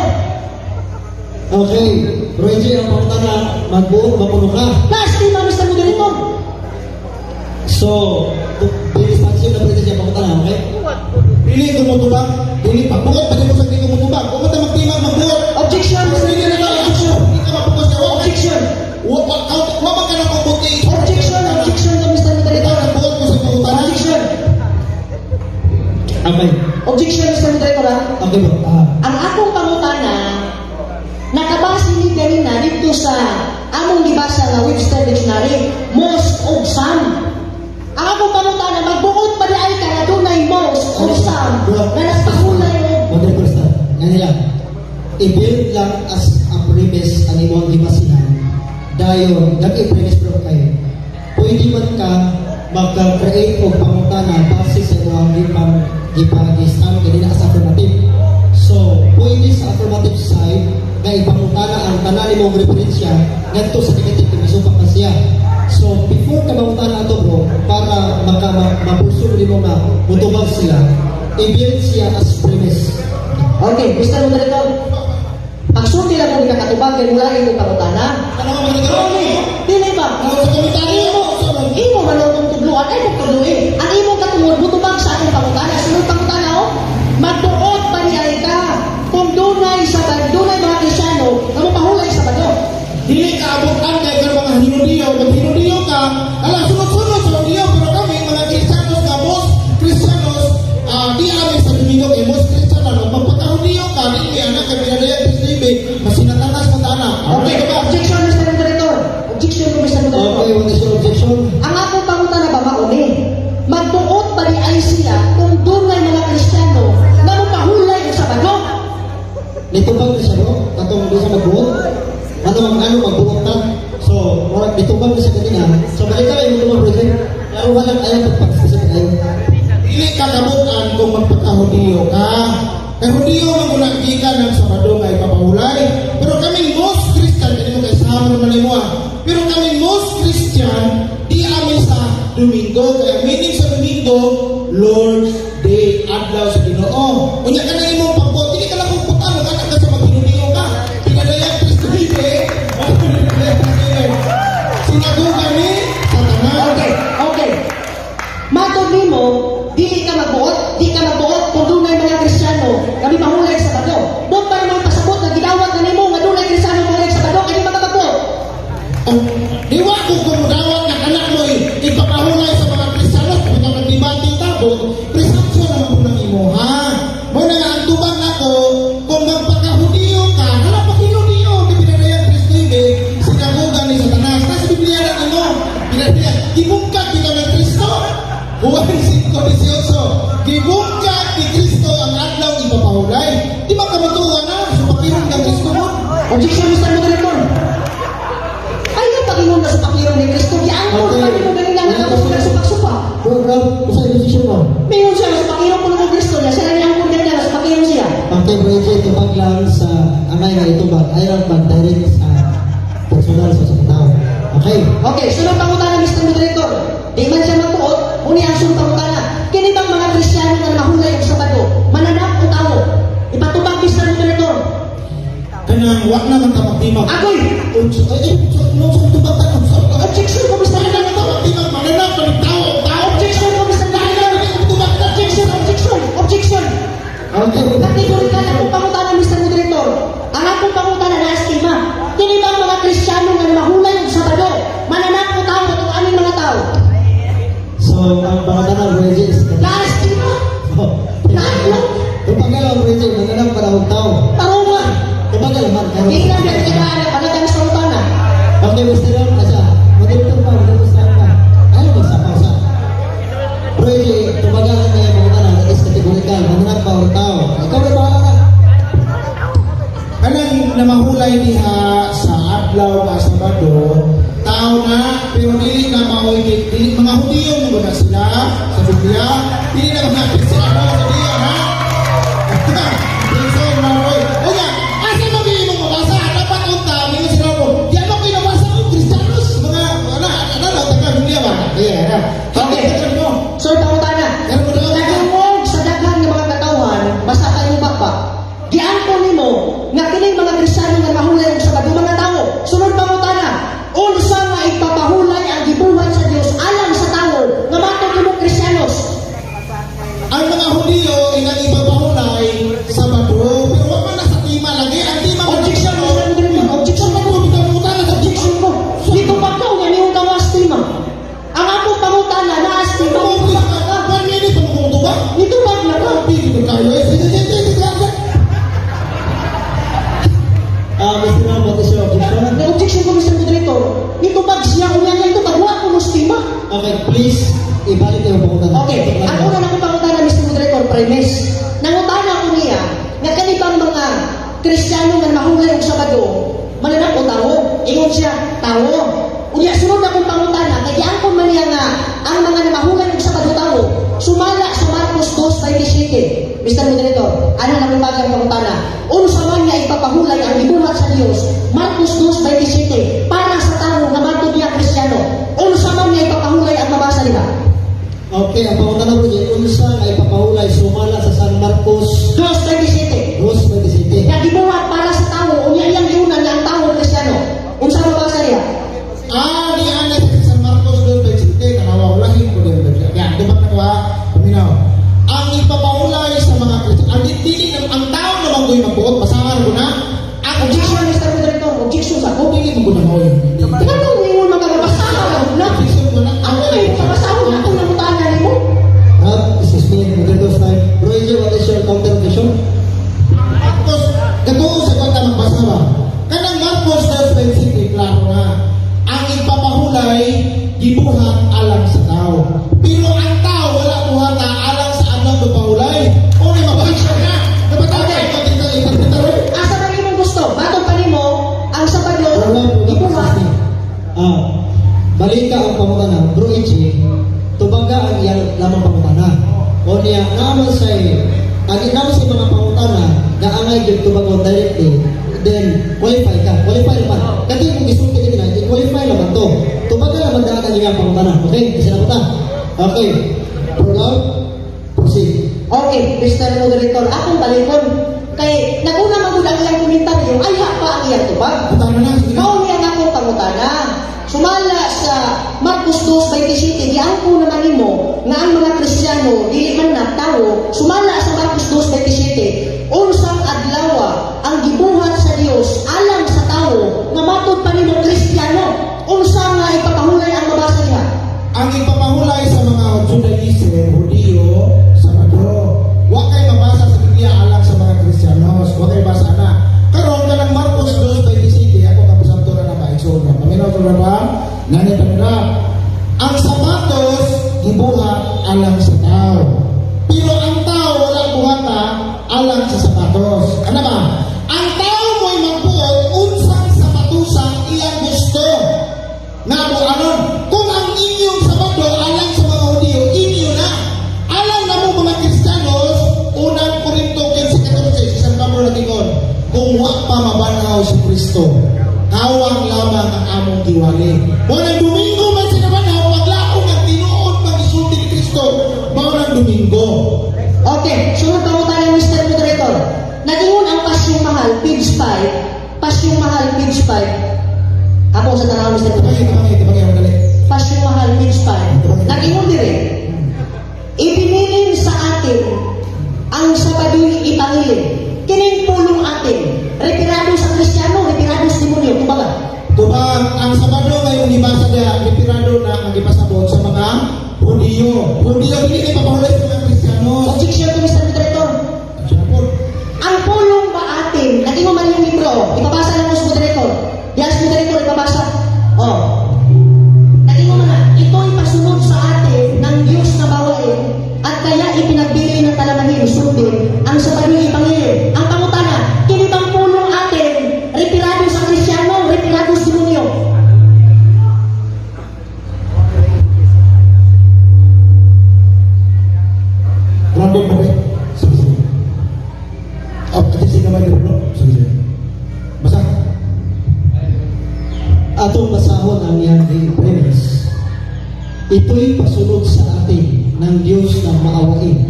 A: Okay, Reggie, ang pangutana, magbuot, mapuno ka.
B: Last tima, Mr. Moderator.
A: So, dinispansyon na pwede siya pangutana, okay?
C: Dili ko mo tubang. Dili pagbuot pa din mo sa dili ko mo tubang. Kung mata magtima magbuot.
B: Objection, Mr.
C: Dili na
B: Moderator.
C: lang objection. Hindi ka mapugos ka.
B: Objection.
C: Huwag ka na pagbuti.
B: Objection, Mr. Moderator.
C: Nagbuot ko sa pangutana.
B: Objection.
A: Okay.
B: Objection, Mr. Moderator.
A: Okay ba?
B: Ang akong pangutana, nakabase ni ganina dito sa among gibasa nga Webster Dictionary, most of some. Ang akong pangutana, magbuot pa di ay ka na dunay most of some na nagpahulay o
A: Modern person. Nga nila. I-build lang as a premise ang imong gibasihan. Dayon, nag-i-premise bro kayo. Pwede man ka magka-create o pangutana base sa imong gipag-stand ganina as affirmative. So, pwede sa affirmative side na ipangutana ang tanan imong referensya ngadto sa negative kung isupak ka siya. So, before ka mangutana ato bro, para mapursul mo na mutubag sila, i-build siya as premise.
B: Okay, Mr. Moderator. Pagsulti lang kung kakatubag, kaya mula yung pangutana.
C: Ano ka mga
B: Okay, dili ba?
C: Ano sa komentaryo mo?
B: Imo manotong tubluan ay pagtuluin. Ang imo katungod butubag sa akong pangutana. Sunod pangutana o, magbuot pa ni ay ka kung dunay mga Kristiyano na mapahulay sa Sabado.
C: Dili ka abutan kay ka mga hinudiyo. Pag hinudiyo ka, ala, sunod-sunod sa hinudiyo. Pero kami, mga Kristiyanos na most Kristiyanos, di amin sa Domingo kay most Kristiyanos. Magpagkahudiyo ka, di kaya na kay pinadayan Kristiyanos, masinatanas mo tana. Okay ka ba?
B: Objection, Mr. Moderator. Objection ko, Mr. Moderator.
A: Okay, what is your objection?
B: Ang akong pangutana ba mauni? Magbuot pa ni ay sila kung dunay mga Kristiyano na mapahulay sa Sabado.
A: Nitubag na siya bro, katong doon sa magbuot. Ano magbuot na. So, nitubag na siya kanina. So, balik ka kayo mga project. Pero walang ayaw pagpagsasabi kayo.
C: Dili ka kabutan kung magpagkahudiyo ka. Kay hudiyo ang unang-kita ng Sabado nga ipapahulay. Pero kaming most Christian, hindi mo kaisama naman mo pero kaming most Christian, di amin sa Domingo. Kaya meaning sa Domingo, Lord's Day, adlaw sa Ginoo. Unya ka na imong pagbuot, hindi ka lang kung putan, magkakak ka sa maghinudiyo ka. Pinadayan Kristo Bibe, sinagugan ni Satanas.
B: Okay. Matod nimo, dili ka magbuot kung dunay mga Kristiyano na mapahulay sa Sabado. Doon pa naman pasabot na gidawat na nimo nga dunay Kristiyano mahulay sa Sabado, kaya magkakabot.
C: Diwa ko kumudawat na anak mo ipapahulay sa mga Kristiyano kung ito nagdibanting tabo, presumption naman po ng imo, ha? Muna nga, ang tubang ako, kung magpakahudiyo ka, hala pa hinudiyo, di pinadayan Kristo Ibe, sinagugan ni Satanas. Nasa Biblia na mo, pinadayan, gibungkat kita ng Kristo. Juan 5:18, gibungkat ni Kristo ang adlaw ipapahulay. Di ba kamatuwa na, sa pakirong ng Kristo mo?
B: Objection, Mr. Moderator. Ayaw pag-ingon na sa pakirong ni Kristo. Giangkon pa rin mo ganun lang na tapos na supak-supak.
A: Bro, sa decision mo.
B: Mayroon siya sa pakirong po ng Kristo niya. Siya lang yung ganyan na sa pakirong siya.
A: Okay, Reggie, itubag lang sa angay nga itubag. Ayaw mag-direct sa
B: Okay, sunod pangutana, Mr. Moderator. Di man siya matuot, muni ang sunod pangutana. Kini bang mga Kristiyano nga mahulay og Sabado, mananap o tao? Ipatubag, Mr. Moderator.
C: Kanang wak na man tamag-timag.
B: Agoy!
C: Nung tubag ka ng sarap.
B: Objection ko, Mr.
C: Kanang
B: Moderator.
C: tamag-timag, mananap, tao.
B: Objection ko, Mr. Moderator. Objection.
C: Okay.
B: Kategorikal akong pangutana, Mr. Moderator. Ang akong pangutana na estima. Kini bang mga Kristiyano nga mahulay og Sabado, mananap o tao o aming mga tao?
A: So, ang pangatana, Regis.
B: Na-estima?
A: Tumagal ang Regis, nananang para ang tao.
B: Tarungan!
A: Tumagal man.
B: Hindi lang yan kailangan na panagang sa utana.
A: Okay, Mr. Ron, kasi, madito pa, ano magsa-pausa? Regis, tumagal ang mga pangatana, that is kategorikal, nananang para ang tao. Ikaw na bahala na.
C: Kanang namahulay diha sa adlaw ka Sabado, tao na, pero dili na maoy dili mga Hudiyo mo na sila sa Biblia, dili na mga Kristiyano sa Biblia, ha? So, maoy. O yan, asa magiging mong mabasa? Dapat unta, may sila mo, di ano pinabasa ko, Kristiyanos, mga, taga Biblia ba? Kaya,
B: Okay.
C: mo.
B: So, pangutana.
C: Pero mo na
B: Nagungog sa daghan ng mga katawhan, basta kayo bakba. Giangkon nimo nga kining mga Kristiyano nga mahulay og Sabado mga tao. Sunod pangutana. Unsa nga ipapahulay ang gibuhat sa Dios alang sa tao nga matod nimo Kristiyanos?
C: ang mga Hudiyo ay nag-ipapahulay Sabado, pero wag man na sa tima lagi. Ang tima mo
B: Objection mo, Mr. Moderator. Objection mo. Objection mo. Dito pa ka nga nimo gawas tima. Ang akong pangutana na astima.
C: One minute pa mo ba?
B: Dito pa na ka.
C: Dito kayo.
A: Mr. Ron, what is your objection?
B: May objection ko, Mr. Moderator. Dito pa siya kung yan ito pagwa ko mo stima.
A: Okay, please, ibalik yung pangatana.
B: Okay, ang una na kong pangutana, Mr. Moderator, premise. Nangutana ko niya, nga kanibang mga Kristiyano nga mahulay og Sabado, mananap o tao? Ingon siya, tao. Unya, sunod na kong pangutana, kaya angkon man niya nga, ang mga mahulay og Sabado tao, sumala sa Marcos 2:27. Mr. Moderator, ano na kong bagay ang pangutana? Unsa man niya ipapahulay ang gibuhat sa Dios, Marcos 2:27, para sa tao nga matod niya Kristiyano. Unsa man niya ipapahulay ang mabasa nila?
A: Okay, ang pangatana po niya, unsa ay papahulay sumala sa San Marcos
B: 2:27.
A: 2:27.
B: Nga gibuhat para sa tao, unya iyang giunan niya ang tao Kristiyano. Unsa mabasa niya?
C: Di anes sa San Marcos doon by City, tanawa ko lang ko din. Yan, dapat na ba? Paminaw. Ang ipapahulay sa mga Kristiyano, ang ditili ng ang tao naman ko'y magbuot, basahan ko na. Ang
B: Objection, Mr. Moderator. Objection sa ko.
C: Hindi mo ko na maoy.
B: Ano ingon magkakabasahan na? Ako ay pagkabasahan na itong namutana ni mo.
A: Excuse me, Moderator's time. Roger, what is your counter objection?
C: Tapos, gatuo sa kanta magbasa ba? Kanang Marcos 2:27, klaro na. Ang ipapahulay, gibuhat alang sa tao. Pero ang tao, wala buhata alang sa anong magpahulay. O may mabahasya na. Dapat ako ay interpretar.
B: Asa ba imong gusto? Batong pa nimo ang Sabado gibuhat.
A: Balita ang pangutana, Bro Ichi, tubaga ang iyang lamang pangutana. O niya, naman sa mga pangutana na angay yung tubagon directly, then qualify ka. Qualify naman. Kasi kung isulti ka na, qualify naman to. Tubaga naman daan ang iyang pangutana. Okay? Kasi na ta. Okay. Program. Proceed.
B: Okay, Mr. Moderator, akong balikon. Kay naguna magud ang iyang komentaryo, ay pa ang iyang tubag.
C: Butang na sige na.
B: Mao niya nga akong pangutana. Sumala sa Marcos 2:27, giangko naman nimo nga ang mga Kristiyano dili man na tao. Sumala sa Marcos 2:27, unsang adlaw ang gibuhat sa Dios alang sa tao nga matud pa nimo Kristiyano. Unsa nga ipapahulay ang mabasa niya?
C: Ang ipapahulay sa mga Judaism, Hudiyo, Sabado. Wa kay mabasa sa Biblia alang sa mga Kristiyanos. Wa kay basa na. Karon kanang Marcos 2:27, ako kapusanto na maigsoon na. Paminaw ko na ba? Nanita nila. Ang sapatos, gibuhat alang sa tao. Pero ang tao wala buhata alang sa sapatos. Ano ba? Ang tao mo'y magbuot unsang sapatusang iyang gusto. Nga po anon, kung ang inyong Sabado alang sa mga Hudiyo, inyo na. Alam na mo mga Kristiyanos, unang Korinto 15:14, isang kamuro na tingon, kung wa pa mabanaw si Kristo, kawa lamang ang among giwali. Mao nang Domingo man sa nabanaw paglaom ang tinuod pag-isulti ni Kristo. Mao nang Domingo.
B: Okay, sunod pa mo tayo, Mr. Moderator. Nagingon ang Pasyong Mahal, page 5. Pasyong Mahal, page 5. Ako sa tanaw, Mr. Moderator.
C: Tabangin, dali.
B: Pasyong Mahal, page 5. Nagingon dire. Ipinilin sa atin ang Sabado'y ipangilin. Kining pulong atin. Retirado sa Kristiyano, retirado sa demonyo. Kumbaga.
C: Tubag, ang Sabado ngayong ibasa niya, retirado na ang ipasabot sa mga Hudiyo. Hudiyo, hindi kayo papahulay sa mga Kristiyano.
B: Objection to Mr. Moderator. Ang pulong ba atin, nagingon man yung libro, ipabasa lang mo sa Moderator. Yes, Moderator, ipabasa. Oh. Nagingon man na, ito'y pasunod sa atin ng Diyos na bawain at kaya ipinagbili ng talamahin, sundin, ang Sabado'y ipangilin. Ang pangutana, kinibang pulong atin, retirado sa Kristiyano, retirado sa demonyo.
C: Random ba rin? Sige, sige. At sige naman yun, no? Sige, sige. Basa?
A: Atong basahon ang iyang premise. Ito'y pasunod sa atin ng Diyos na maawain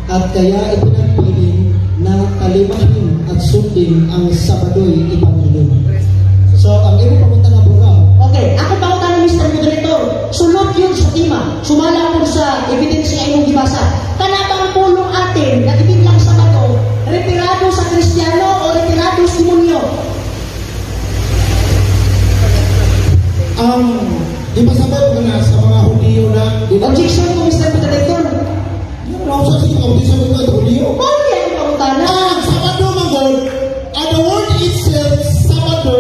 A: at kaya ipinagpili na kalimahin at sundin ang Sabado'y ipangilin. So, ang iyong pamunta na bura,
B: Okay, ako pa ng Mr. Moderator. Sunod yun sa tema. Sumala ko sa ebidensya inyong gibasa. Kanatang pulong atin na ibiglang Sabado, retirado sa Kristiyano o retirado sa demonyo.
C: Ipasabot ko na sa mga Hudiyo na
B: Objection to Mr. Moderator.
C: Ano sa sige kung di sabot ka Hudiyo?
B: Ano yan ang pangutana?
C: Ang Sabado manggol, the word itself, Sabado,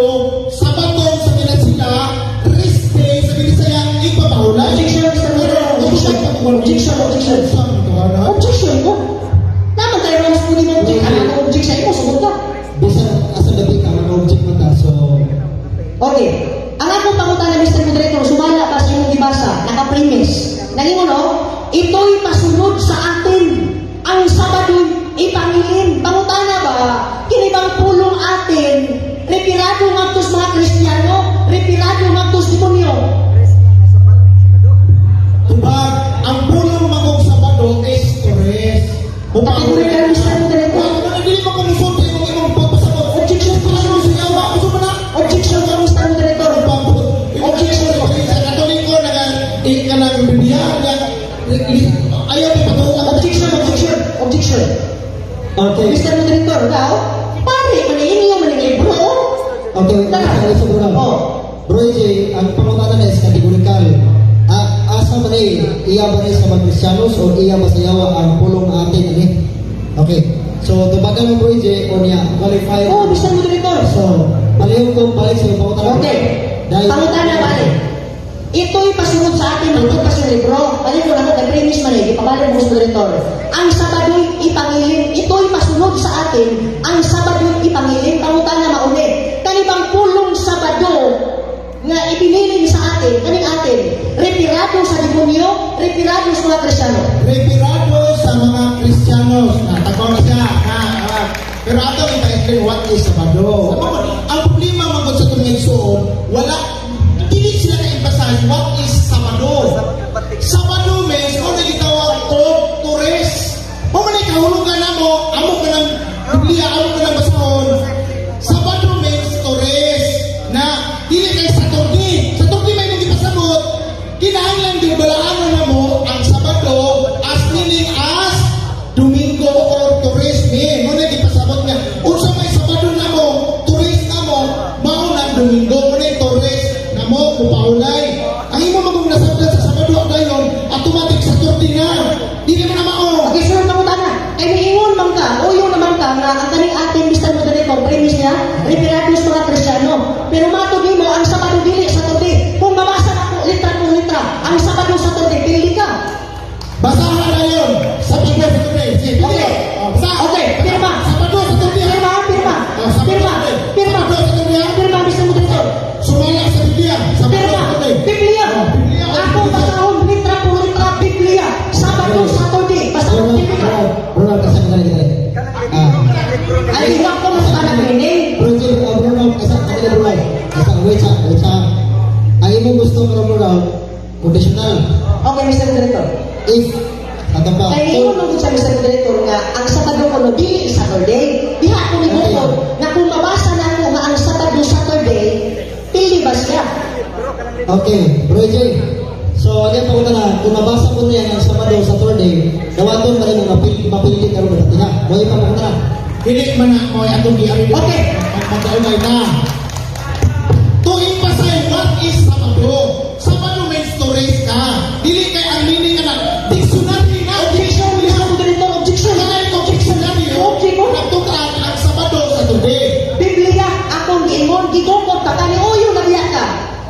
C: Sabaton sa Pinatsila, rest day sa Binisaya, ipapahulay.
B: Objection, Mr. Moderator. Objection, objection. Objection ko. Naman tayo lang sa mo objection. Ano ang objection mo? Sumunod ka.
A: bisan asa dapat ka mga object man ta. So,
B: Okay. Ang akong pangutana, Mr. Moderator, sumala pa sa inyong ibasa, naka-premise. Nalingon, no? Ito'y pasunod sa atin. Ang Sabado'y ipangilin. Pangutana ba? Kinibang pulong atin. Retirado ngagtos mga Kristiyano. Retirado ngagtos demonyo.
C: Tubag, ang pulong magong Sabado is Torres.
B: Kategori ka, Mr. Moderator.
C: Hindi mo kanusunti kung imong pagpasabot.
B: Objection to
C: Ano sa yawa? Gusto mo na?
B: Objection ka, Mr. Moderator.
C: Objection sa Katoliko ka ng Biblia. Ayaw mo patuwa.
B: Objection, objection, objection.
A: okay.
B: Mr. Moderator, daw, pare, maniinyo, maningibro.
A: Okay, sa bura.
B: Oh.
A: Bro AJ, ang pangutana na is kategorikal. Asa man iya ba ni sa mga Kristiyanos o iya ba sa yawa ang pulong atin ani? Okay. So, tubagan mo Bro AJ o niya qualify.
B: Oh, Mr. Moderator.
A: So, palihog ko balik sa pangutana.
B: Okay.
A: Dahil
B: Pangutana, pare. Ito'y pasunod sa atin ng tutas ng libro. Balik mo lang, na-premise man eh. Ipabalik mo sa Moderator. Ang Sabado'y ipangilin. Ito'y pasunod sa atin. Ang Sabado'y ipangilin. Pangutana mauni. Kanibang pulong Sabado nga ipinilin sa atin, kaning atin, retirado sa demonyo, retirado sa mga Kristiyano.
C: Retirado sa mga Kristiyanos. Natagaw na siya. Pero ato ita-explain what is Sabado. Ang problema magod sa itong ngayon, wala, hindi sila na-emphasize what is Sabado. Sabado means, kung nagitawag o Torres. Kung kahulugan na mo, amo ka ng Biblia, amo ka ng basahon. Sabado means Torres. Na, dili kay Saturday. Saturday may nang ipasabot. Kinahanglan din balaan na mo ang Sabado as meaning as Domingo or Torres me. Muna ipasabot niya. Unsa may Sabado na mo, Torres na mo, maunang Domingo. Muna Torres na mo, kupaulay. Ang imo magong nasabdan sa Sabado ang gayon, automatic Saturday na. Dili mo na mao.
B: Okay, sunod na utana. Ay, niingon man ka, o yung naman ka, na ang kaning ating Mr. Moderator, premise niya, retirado sa mga Kristiyano. Pero matod mo, ang Sabado
A: Sa ang imong gusto karon mo raw conditional.
B: Okay, Mr. Director.
A: If ato pa.
B: Kaya imo man sa Mr. Director nga ang Sabado ko no dili Saturday. Diha ko ni bukod na kung mabasa na ko nga ang Sabado Saturday, pili ba siya?
A: Okay, Bro Jay. So, again po na, kung nabasa ko niya ang Sabado, Saturday, dawaton pa rin mo mapiliti ka rin na tiha. Boy pa po na.
C: Dili man na mo atong giari.
B: Okay.
C: Magkaunay na. Tuig pa sa what is Sabado? Sabado means to raise ka. Dili kay ang meaning na dictionary na.
B: Objection, Mr. Director. Objection.
C: Kaya itong dictionary
B: Objection.
C: nagtutaan ang Sabado sa Saturday.
B: Biblia akong giingon gidukod ta kani uyo nagya ka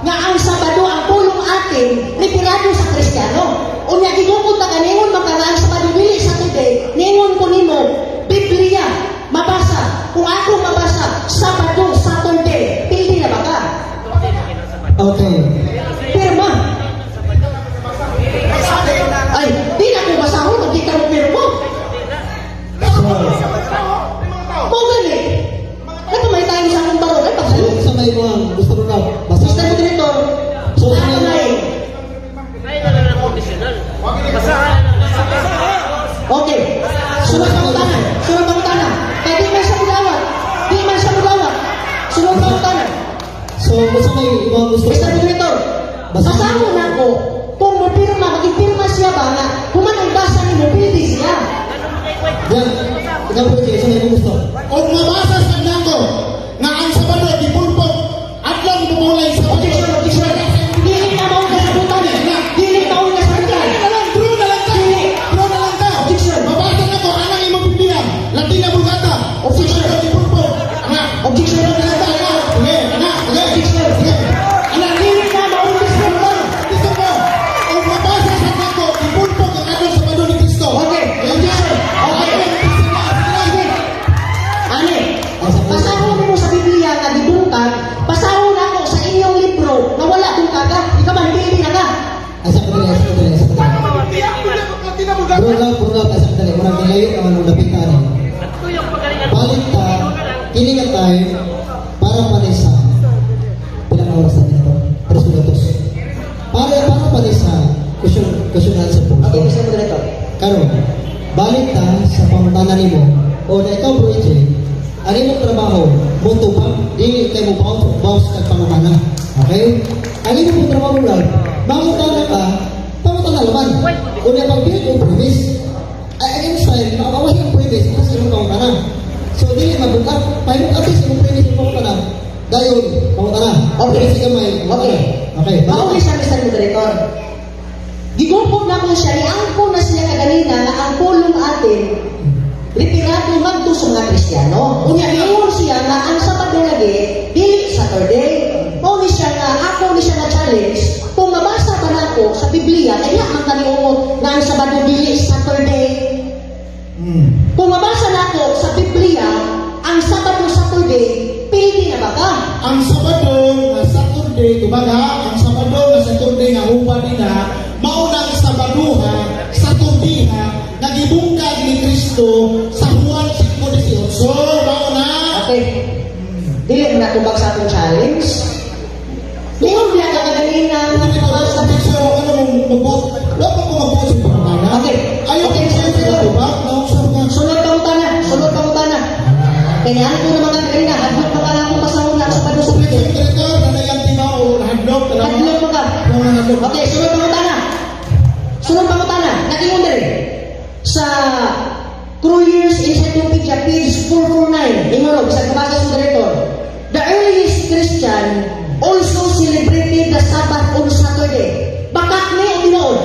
B: nga ang Sabado ang pulong atin retirado sa Kristiyano. Unya gidukod ta kaningon man nga ang Sabado dili Saturday. Ningon ko nimo Biblia mabasa. Kung ako mabasa Sabado Saturday, pili na ba ka?
A: Okay.
B: Pirma. Ay, di na ko basahon kung di ka mo pirma.
A: So,
B: Mo gani. Nagkamay tayo sa akong baro. Ay, pagsayo.
A: sa may mga gusto mo na, basta
B: Mr. Director,
A: So,
B: ano na eh? Okay. Sunod pangutanan. Sunod pangutanan. Kaya di man siya mudawat. Di man siya mudawat. Sunod pangutanan.
A: So, gusto may mga gusto
B: Mr. Director, basaho na ko kung mapirma, magipirma siya ba nga human ang basa ni mobility siya.
A: Yan. Ikaw Bro Jay, sa may mga gusto.
C: Kung mabasa sa nako nga ang Sabado di pulpog at lang pumulay sa
B: Objection, objection. Dili na mauna sa butan. Dili na mauna sa butan.
C: True na lang ka. True na lang ka.
B: Objection.
C: Mabasa na ko anang imong Biblia. Latin na Vulgata.
B: Objection.
C: Sabado di pulpog. Anak.
B: Objection.
C: True na lang ka. Anak. Sige. Anak. Sige.
B: Objection.
C: Sige. Anak.
B: Dili na mauna sa butan.
C: Gusto ko. Kung mabasa sa nako di pulpog ang adong Sabado ni Cristo.
B: Okay. Objection. Okay. Sige. Ani, pasahon mo sa Biblia nga gibungkag, pasahon ako sa inyong libro na wala kong kagat. Ikaw man pili na ka.
A: Asa ko dali, asa ko dali, asa ko dali. Bro lang, asa ko dali. Marang nilayo naman ang lapitan. Balik ta, kini nga tayo, para panisa. Pilang oras na dito? 3 minutos. Para panisa, question answer po.
B: Okay, Mr. Moderator.
A: Karon, balik ta sa pangutanan nimo. O na ikaw Bro Jay, ano mong trabaho? Moto ba? Di kay mo bounce kag pangutana. Okay? Ano mong trabaho lang? Mangutana ka, pangutana naman. Kung na pag-build o premise, again style, makawahi ang premise kasi yung pangutana. So, di mabukat. Paano at least yung premise yung pangutana. Dayon, pangutana.
B: Okay.
A: Sige may.
B: Okay.
A: Okay.
B: Mauli siya, Mr. Moderator. Gigupot na ko siya, iangko na siya kaganina na ang pulong atin retirado magto sa mga Kristiyano. Unya ingon siya nga ang Sabado lagi dili Saturday. O ni siya nga ako ni siya na challenge kung mabasa ba nako sa Biblia kaya man kaniungot nga ang Sabado dili Saturday. Kung mabasa nako sa Biblia ang Sabado Saturday pili na ba ka?
C: Ang Sabado nga Saturday, kumbaga, ang Sabado nga Saturday nga hupa nila, maunang Sabado ha, Saturday ha, nagibungkag ni Kristo sa Juan 5:18. Mauna.
B: Okay. Dili mo na tubag sa atong challenge. Ngayon biya ka kaganina
C: Hindi ko
B: mabasa
C: sa picture, ano mong mag-vote? Wala pa ko mag-vote sa pangkana.
B: Okay.
C: Ayaw
B: Okay,
C: ko siya
B: sige.
C: ito, ba? Nausap ka.
B: Sunod ka utana. Sunod ka utana. Kaya ko naman ka kanina. Hadlok mo ka lang kung pasahon na sa Sabado sa
C: Sulit
B: Biblia.
C: yung direktor, nanayang timaw, hadlok,
B: Hadlok mo ka. Okay, sunod ka utana. Sunod ka utana. Nakingon din. Sa Cruyer's Encyclopedia, page 449. Ingorog, sa kabasa sa director. The earliest Christian also celebrated the Sabbath on Saturday. Bakak ni o tinood?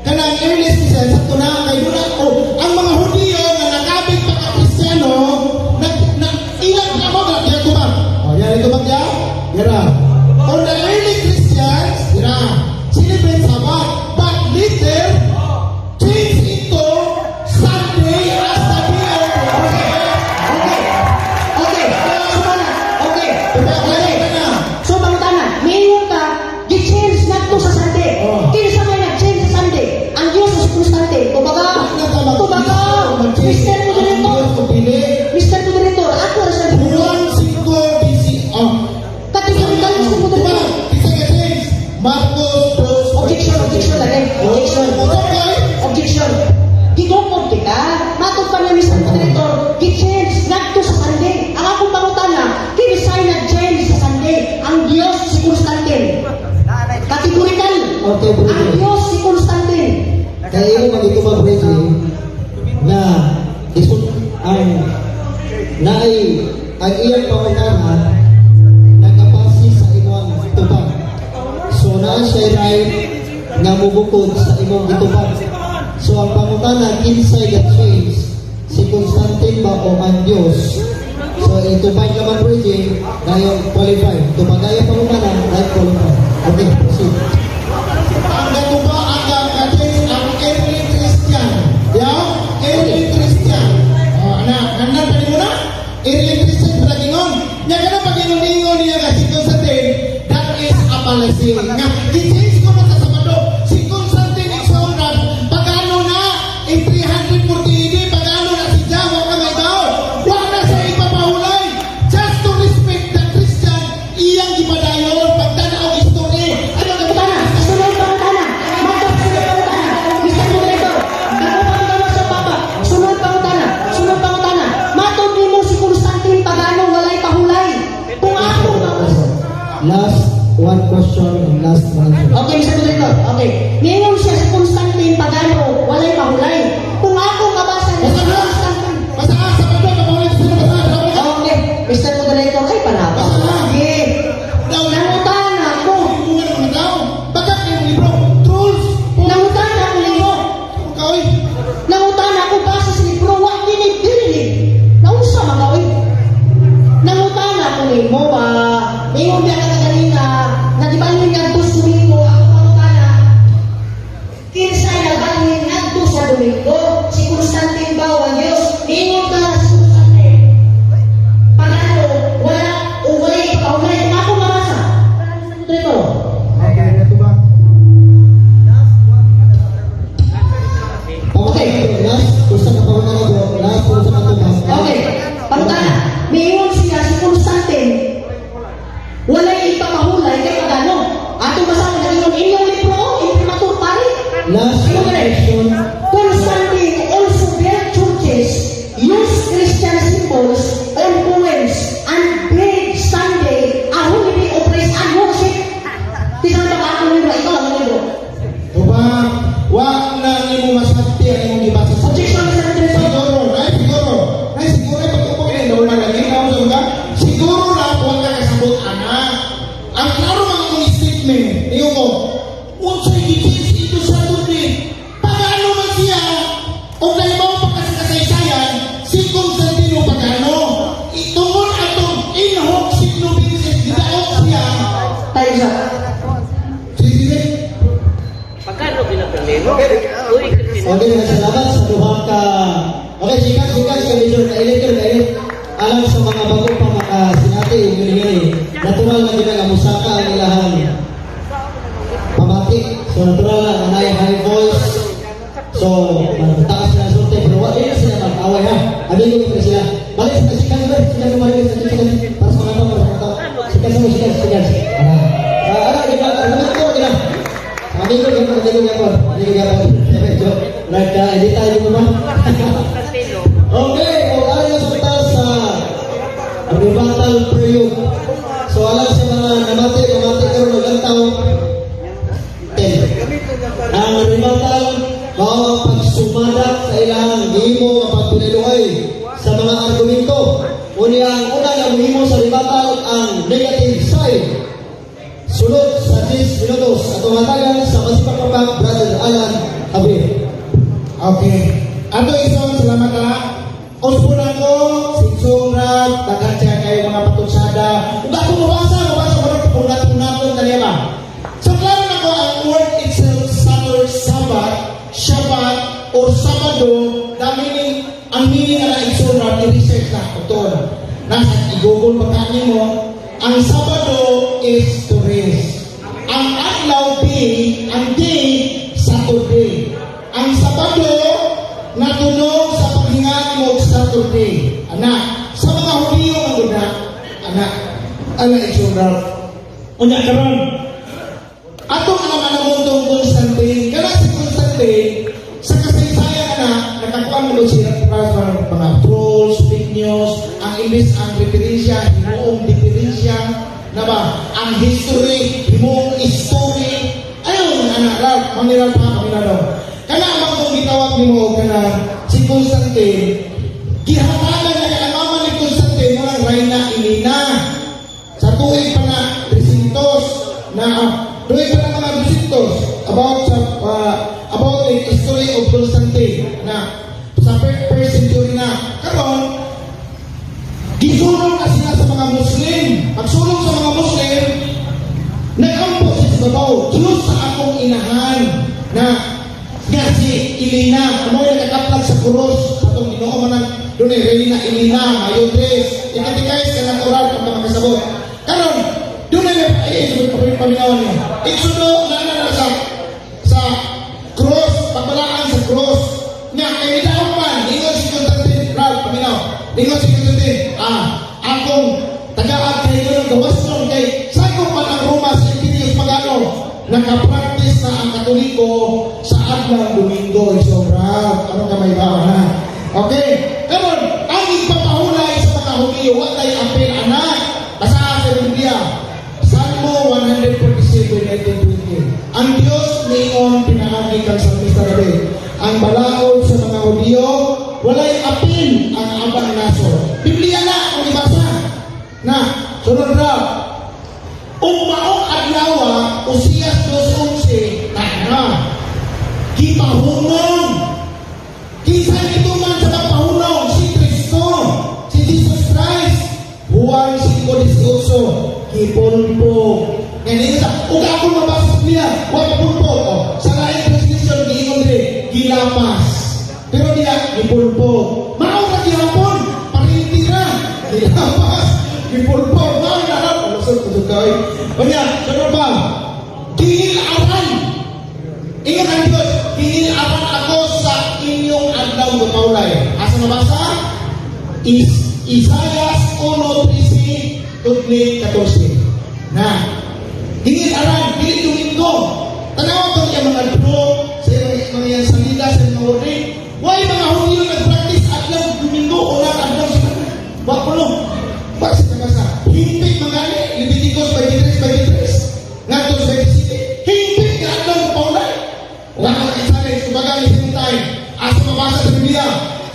C: Kanang earliest siya, sa tunang kay Dula, ang mga Hudyo na nakabit pa ka Kristiyano, ilang ka mo ba? Yan tumag. Yan ito ba kaya? Yara. On the early Christians, yara, celebrate Sabbath, but later, change into Sunday as the day of worship.
B: Okay. Okay. Sumana. Okay. Okay. So, pangutana, mayroon ka, gi-change na to sa Sunday.
C: Oh.
B: Kinsa may nag-change sa Sunday? Ang Diyos is constante. Kumbaga,
C: Marcos 2.
B: Objection lagi. Objection. Gigupod kita, matod pa namin sa moderator, gi-change, nagto sa Sunday. Ang akong pangutana, kinisay na change sa Sunday. Ang Diyos si Constantine. Kategorikal.
A: Okay, bro.
B: Ang Diyos si Constantine.
A: Kaya yung magiging mag-ready na isun ang iyang pamangana nagkapasi sa imong tubag. So na siya right nga mubukod sa imong gitubag. So ang pamangana kinsay that change si Constantine ba o ang Diyos. So itubag naman ready dahil qualified. Tubagaya pamangana dahil qualified. Okay, proceed.
C: Ang gatuba ang katis ang early Christian. Early Christian. Anak pa mo na? Early Christian pala gingon. Nya kana pag ingon niya nga si Constantine, that is a fallacy. Nga i-change ko na sa Sabado. Si Constantine exorad pagano na in 340 AD pagano na si Jawa ka may tao. Wa na sa ipapahulay. Just to respect the Christian iyang gipadayon pagtanaw history. Ano ka
B: Pangutana, sunod pangutana. Matod sunod pangutana. Mr. Moderator, ako pangutana sa Papa. Sunod pangutana. Matod nimo si Constantine pagano walay pahulay. Kung ako
A: Last one question and last one answer.
B: Okay, Mr. Moderator. Okay. Ningon siya si Constantine pagano walay pahulay. Kung ako mabasa ni si Constantine.
C: Basta ka sa Sabado kapawin sa basa.
B: Okay, Mr. Moderator, ay panapa. Sige. Nangutana ko. Nangutana ko nimo. Nangutana ko basa sa libro, wa dinidinig. Nausa magawi. Nangutana ko nimo ba? Ingon biya ka kanina, nagibalhin nga dos Domingo ako pangutana. Kinsa nabalhin nga dos sa Domingo? Si Constantine ba o Diyos? Ingon ka si Constantine. Pagano, wala o wala ipakaulay. Kung ako mabasa. Ito.
A: Okay, last question na pamangana ko. Last question na tubag.
B: Okay, pangutana. Mayroon siya si Constantine. Walay ipapahulay kay pagano. Ato basahin na inyong libro, imprimatur pare.
A: Last question.
B: Constantine also built churches, used Christian symbols and poems, and made Sunday a holiday of praise and worship. Tingnan ba ako libro? Ito lang ang libro.
C: Wa na nimo masakti ang imong gibasa sa
B: Objection, Mr. Moderator.
C: siguro pagkupok ni daw na lagi ka mo sa siguro na wa ka kasabot ana. Ang klaro mga kong statement, niyo ko. Unsay gikis ito sa tuloy. Pagano man siya o naibaw pa kasi kasaysayan si Constantino pagano. Itungol atong inhok signo bisis gidaot siya.
B: Tayo siya.
C: Sige.
D: Pagkano pinapalino? Uy,
A: Okay, salamat sa duha ka. Okay, sikat ka medyo kailin. Alam sa mga bago pa makasinati, yun. Natural na ginagamusaka ang ilahang pamati. So, natural na anay high voice. So, taas na sorte. Pero wala yun sila mag-away ha. Amigo ko sila. Balik sa sikat mo. Sikat mo. Para sa mga tao. Sikat mo. Amigo ko. Nagka-edit tayo mo ba? Okay, kung ayaw sa sa revival period. So alam sa mga namati karon nagantaw 10. Ang revival mao ang pagsumadak sa ilang gihimo nga pagtulilungay sa mga argumento. Unya ang una nga gihimo sa revival ang negative side. Sulod sa 10 minutos at tumatagan sa masipagpapag Brother Alan Abir.
C: Okay. Ato isong salamat ha. Uspuna ko, sinsura, dagan siya kayo mga patutsada. Kung ako mabasa ko punat-punatong kaniya ba? So, klaro na ko ang word itself, Shabbat, or Sabado, ang meaning na iksura, i-research na ito. Nasa i-google pagkanin mo, ang Sabado is to rest. Ang adlaw day, ang day, Saturday. Ang Sabado, natunog sa paghingan mo Saturday. Anak, sa mga Hudiyo ang guna, anak, itsura. Unya karon. atong alam na mundong Constantine, kaya si Constantine, sa kasaysayan na, nakakuha mo siya para mga trolls, fake news, ang imbis ang referensya, himuong diferensya, na ba, ang history, himuong history, ayun, anak, mangiral pa kami na daw. Kaya ang mga gitawag ni mo, kaya si Constantine, gihatagan na ang mama ni Constantine, mga Reyna Elena, sa tuwing pa na 300 na tuwing pa na mga 200 about the history of Constantine na sa first century na karon gisulong na sila sa mga Muslim. Pagsulong sa mga Muslim, nag-ampo siya sa babaw, Diyos sa akong inahan na nga si Elena, ano yung nakakaplag sa kuros, atong ginoo man ang doon ay Reyna Elena, Mayodres, ikatikais ka ng oral kung makasabot. Karon, doon ay paminawan niya. Iksudo na sa cross, pagbalaan sa cross, nga kay daon man, ingon si Constantine, Ralph, paminaw, ingon si Constantine, akong tagaan kay ng gawas nun, kay saan man ang Roma sa Imperius Pagano, nakapractice na ang Katoliko sa adlang Domingo, Ralph, ano ka may bawa na? Okay, karon, ang ipapahulay sa mga Hudiyo, what ay apel anak, basahan sa Biblia, Salmo 147, 19-20. Ang Diyos niyon pinahagi kang Salmista David. Ang balaod sa mga Hudiyo, walay apil ang abang naso. Biblia na, kung ibasa. Na, sunod na, maong adlawa, Usias 2:11, na, kipahunong. Kinsa ito man sa pagpahunong, si Kristo, si Jesus Christ, Juan 5:18, kipulpo. Ngayon sa kung ako mabasa niya, wala pulpo. Sa lain translation giingon dire, gilapas. Pero niya gipulpo. Mao ra gihapon, parintira. Gilapas, gipulpo. Mao na ra lusot ko kay. Kanya, sunod ba? Gilaran. Ingon ang Diyos, gilaran ako sa inyong adlaw ng paulay. Asa mabasa? Isaiah 1:13 14. Na, hingin aran, hingin Domingo. Tanawa ko yung mga dro, sa mga yan salida, sa mga wording. Why mga Hudiyo nag-practice adlaw Domingo o lang adlaw sila? Bakulong. Bakit sa basa? Hintay mga Leviticus 23. Ngatos 27. Hintay ka adlaw ng paulay. Wala ka isanay, subagang isang time. Asa mabasa sa Biblia.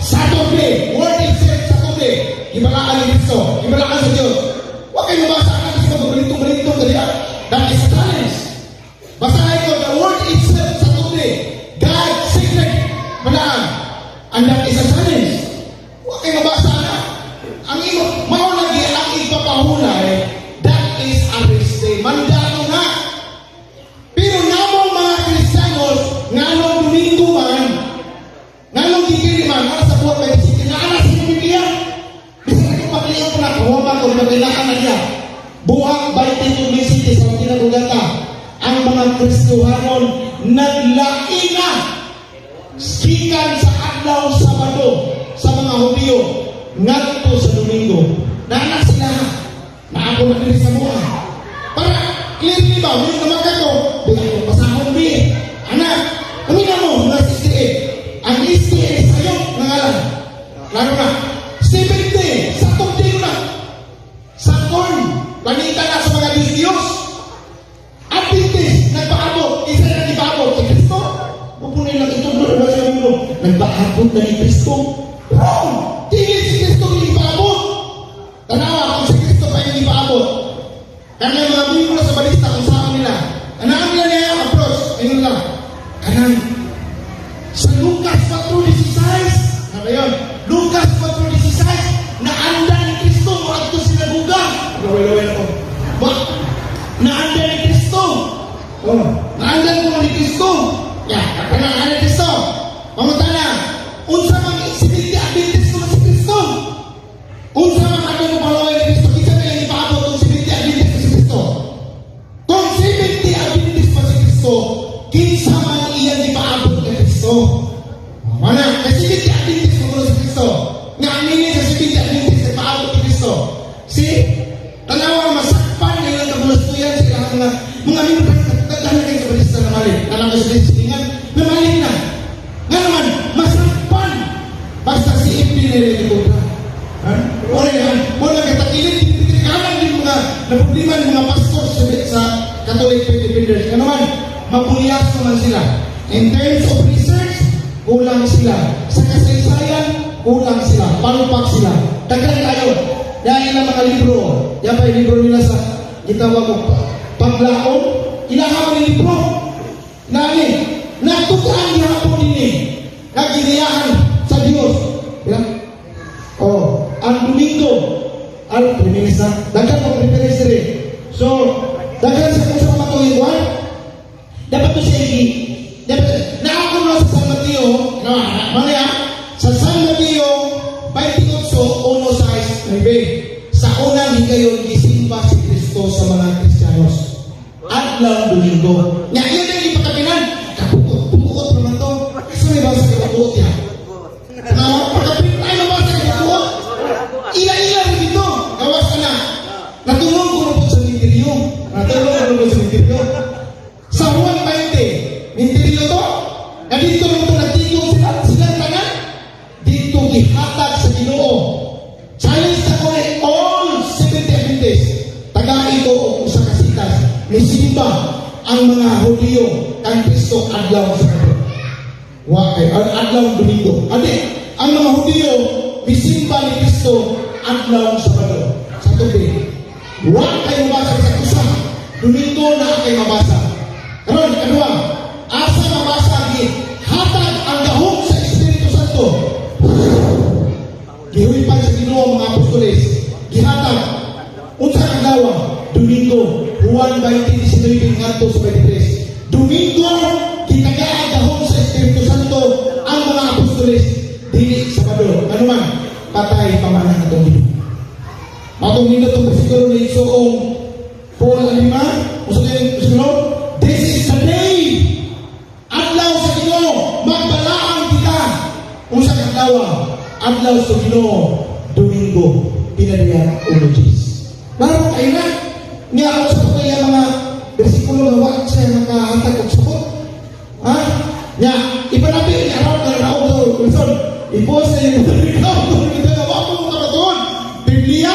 C: Saturday, word itself Saturday. Ibalaan ni Cristo, ibalaan sa Diyos. Huwag kayo mabasa ang isa balintong-balintong kaya. That is challenge. Basahin ko, the word itself sa Saturday. God, secret, malaan. And that is a challenge. Huwag kayo mabasa na. Ang imo, maulagi ang ipapahulay, that is a reste. Mandato na. Pero namong mga Kristiyanos, ngalong Domingo man, ngalong Digiriman, para sa buwan may isipin, naalas sa Biblia. Bisa ko pag-iyon ko na, kawaman ko, magbilaan na niya. Buhang 22 sa kinagugata, ang mga Kristohanon naglain na sikan sa adlaw Sabado sa mga Hudiyo ngadto sa Domingo. Naanak sila na ako na sa buhay. Para clearly ba, may namaga ko, bigyan ko pasahon din. Anak, kumina mo, na 68. Ang 68 sa'yo, nangalan. Lalo na, 70, sakong din na. Sakon, panita na sa mga Diyos. Adventist, nagpaabot, isa na nagpaabot si Kristo. Pupunin lang ito, nagpaabot na ni Kristo. Wrong! Tingin si Kristo yung ipaabot. Tanawa kung si Kristo pa yung ipaabot. Kaya yung mga bibula sa balista kung saan nila. Anaan nila niya yung approach. Ayun lang. Kanan. Sa Lucas 4:16. Ano yun? Lucas 4:16. Naanda ni Kristo. Wag ito sinagugang. Laway-laway na ko. Naanda ni Kristo. Naanda mo ni Kristo. Naanda ni Kristo. Mamutana. Unsa mang siniti Adventist ko si Kristo. Unsa mang ano mo palaway ni Kristo. Isa na yung ipaabot kung siniti Adventist ko si Kristo. Kung siniti Adventist pa si Kristo, kinsa man iyan ipaabot ni Kristo. Mana? Kasi siniti Adventist ko si Kristo. Nga aminin sa siniti Adventist na ipaabot ni Kristo. See? Tanawa masakpan na yung nagulustuyan sila mga members Nagdadala kayo sa balista na malik. Alam ko sa silingan, na malik na. Nga naman, masakpan. Basta si ipinili ito na. Wala yan. Wala katakilin. Tinikalan din mga napuliman mga pastor sa Catholic Faith Defenders. Nga naman, mapuyas naman sila. In terms of research, kulang sila. Sa kasaysayan, kulang sila. Palupak sila. Tagal tayo. Yan ang mga libro. Yan pa yung libro nila sa gitawag ko paglaon. Ilahaw ng libro. Nani, natutaan gihapon ini. Kaginiyahan sa Diyos. Yan. Oh, ang Domingo. Ang Priminista. Dagan po preference rin. So, dagan sa kusang matuliwan. Dapat to siya dapat naako na sa San Mateo. No, mga sa San Mateo 28:1-9. Sa unang higayon gisimba si Kristo sa mga Kristiyanos. Adlaw Domingo. Nya yun ang ipakapinan. Kapukot naman to. Kasi may basa ka kapukot yan. Pagkapin ay mabasa ka kapukot. Ila-ila rin dito. Gawas ka na. Natulong ko na po sa minteryo. Sa Juan 20, minteryo to. Na dito rin ito nagtigong silang tanan. Dito gihatag sa Ginoo. Challenge na ko all 70 Adventists. Tagai ko o sa kasitas. Nisimba ang mga Hudyo kang Kristo adlaw sa kato. Adlaw Domingo. Adi, ang mga Hudyo nisimba ni Kristo adlaw sa kato. Sa tubig. Huwag kayo mabasa sa kusa. Domingo na kayo mabasa. Karon, kadua, asa mabasa hatag ang gahom sa Espiritu Santo. Gihuipan sa Ginoo mga apostoles. Gihatag. Unsa ang dawa? Domingo. Juan 20:19 ngadto sa 23. Domingo gitagaan gahom sa Espiritu Santo ang mga apostoles. Dili Sabado. Ano man? Patay pamana atong Ginoo. Matong minutong bersikulo ni Isoong Paul 5. Usa din bersikulo. This is the day. Adlaw sa Ginoo. Magbalaan kita. Unsa ang dawa? Adlaw sa Ginoo, Domingo, pinadaya Ulogis. Baro kayo na, niya ako sa pagkaya mga bersikulo na wak siya makahatag at support. Ha? Niya, ipanabi, iarap na raw daw, Wilson, ipos na yung ikaw, kita na wak mo kapatun. Biblia,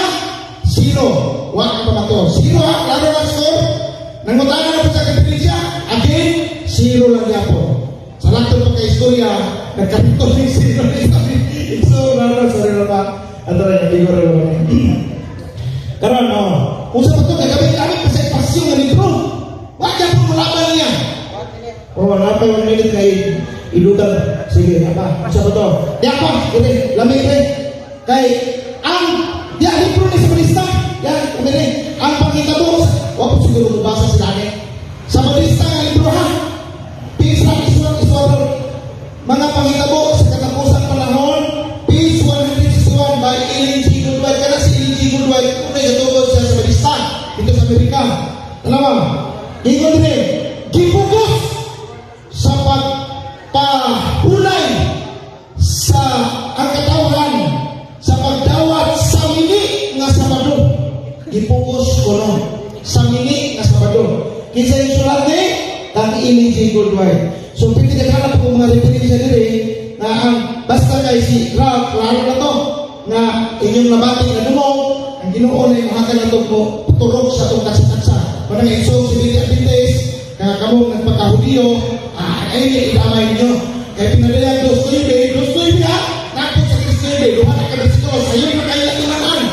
C: 0. Wak kapatun. 0 ha, lalo na score. Nangutangan na po sa Biblia, again, 0 lang yan po. Sa lahat ng pagka-istorya, nagkarito ng 0 na isabi. So, naroon sa rin naman. Ano rin, nabigor rin naman. Karoon, kung sa ito, gagamit kasi pasyon ng libro. Wag yan po malaban niya. Wala pa 1 minute kay ilugan. Sige, apa? Sa ito. Di apa? Ito, lamay rin. Kay, ang, libro ni sa balista. Ang pangitabo. Wag po siguro mabasa sila niya. Sa balista ng libro ha. Isor. Mga pangitabo sa katapusang panahon. Page 161 by Ellen G. Goodwhite. Kana si Ellen G. Goodwhite, una yung tungkol sa balista dito sa Amerika. Dalawa, hingon din, gipugos sa pagpahulay sa ang katawan sa pagdawat sa mini nga Sabado. Gipugos ko no, sa mini nga Sabado. Kinsa yung sulat ni kang Ellen G. Goodwhite. So, pwede naghanap ko mga referensya diri na ang basta kay si Ralph, lalo na to, na inyong nabating na dumong, ang Ginoo na yung mahakal na ito po, turog sa itong katsa-katsa. Manang iso, si Billy Adventist, kaya kamong nagpaka-Hudiyo, ay ilamay ninyo. Kaya pinadayan, dos tuibe, ha? Nakot sa Kristoibe, luhan na kabisito, sa'yo na kayo natingaan.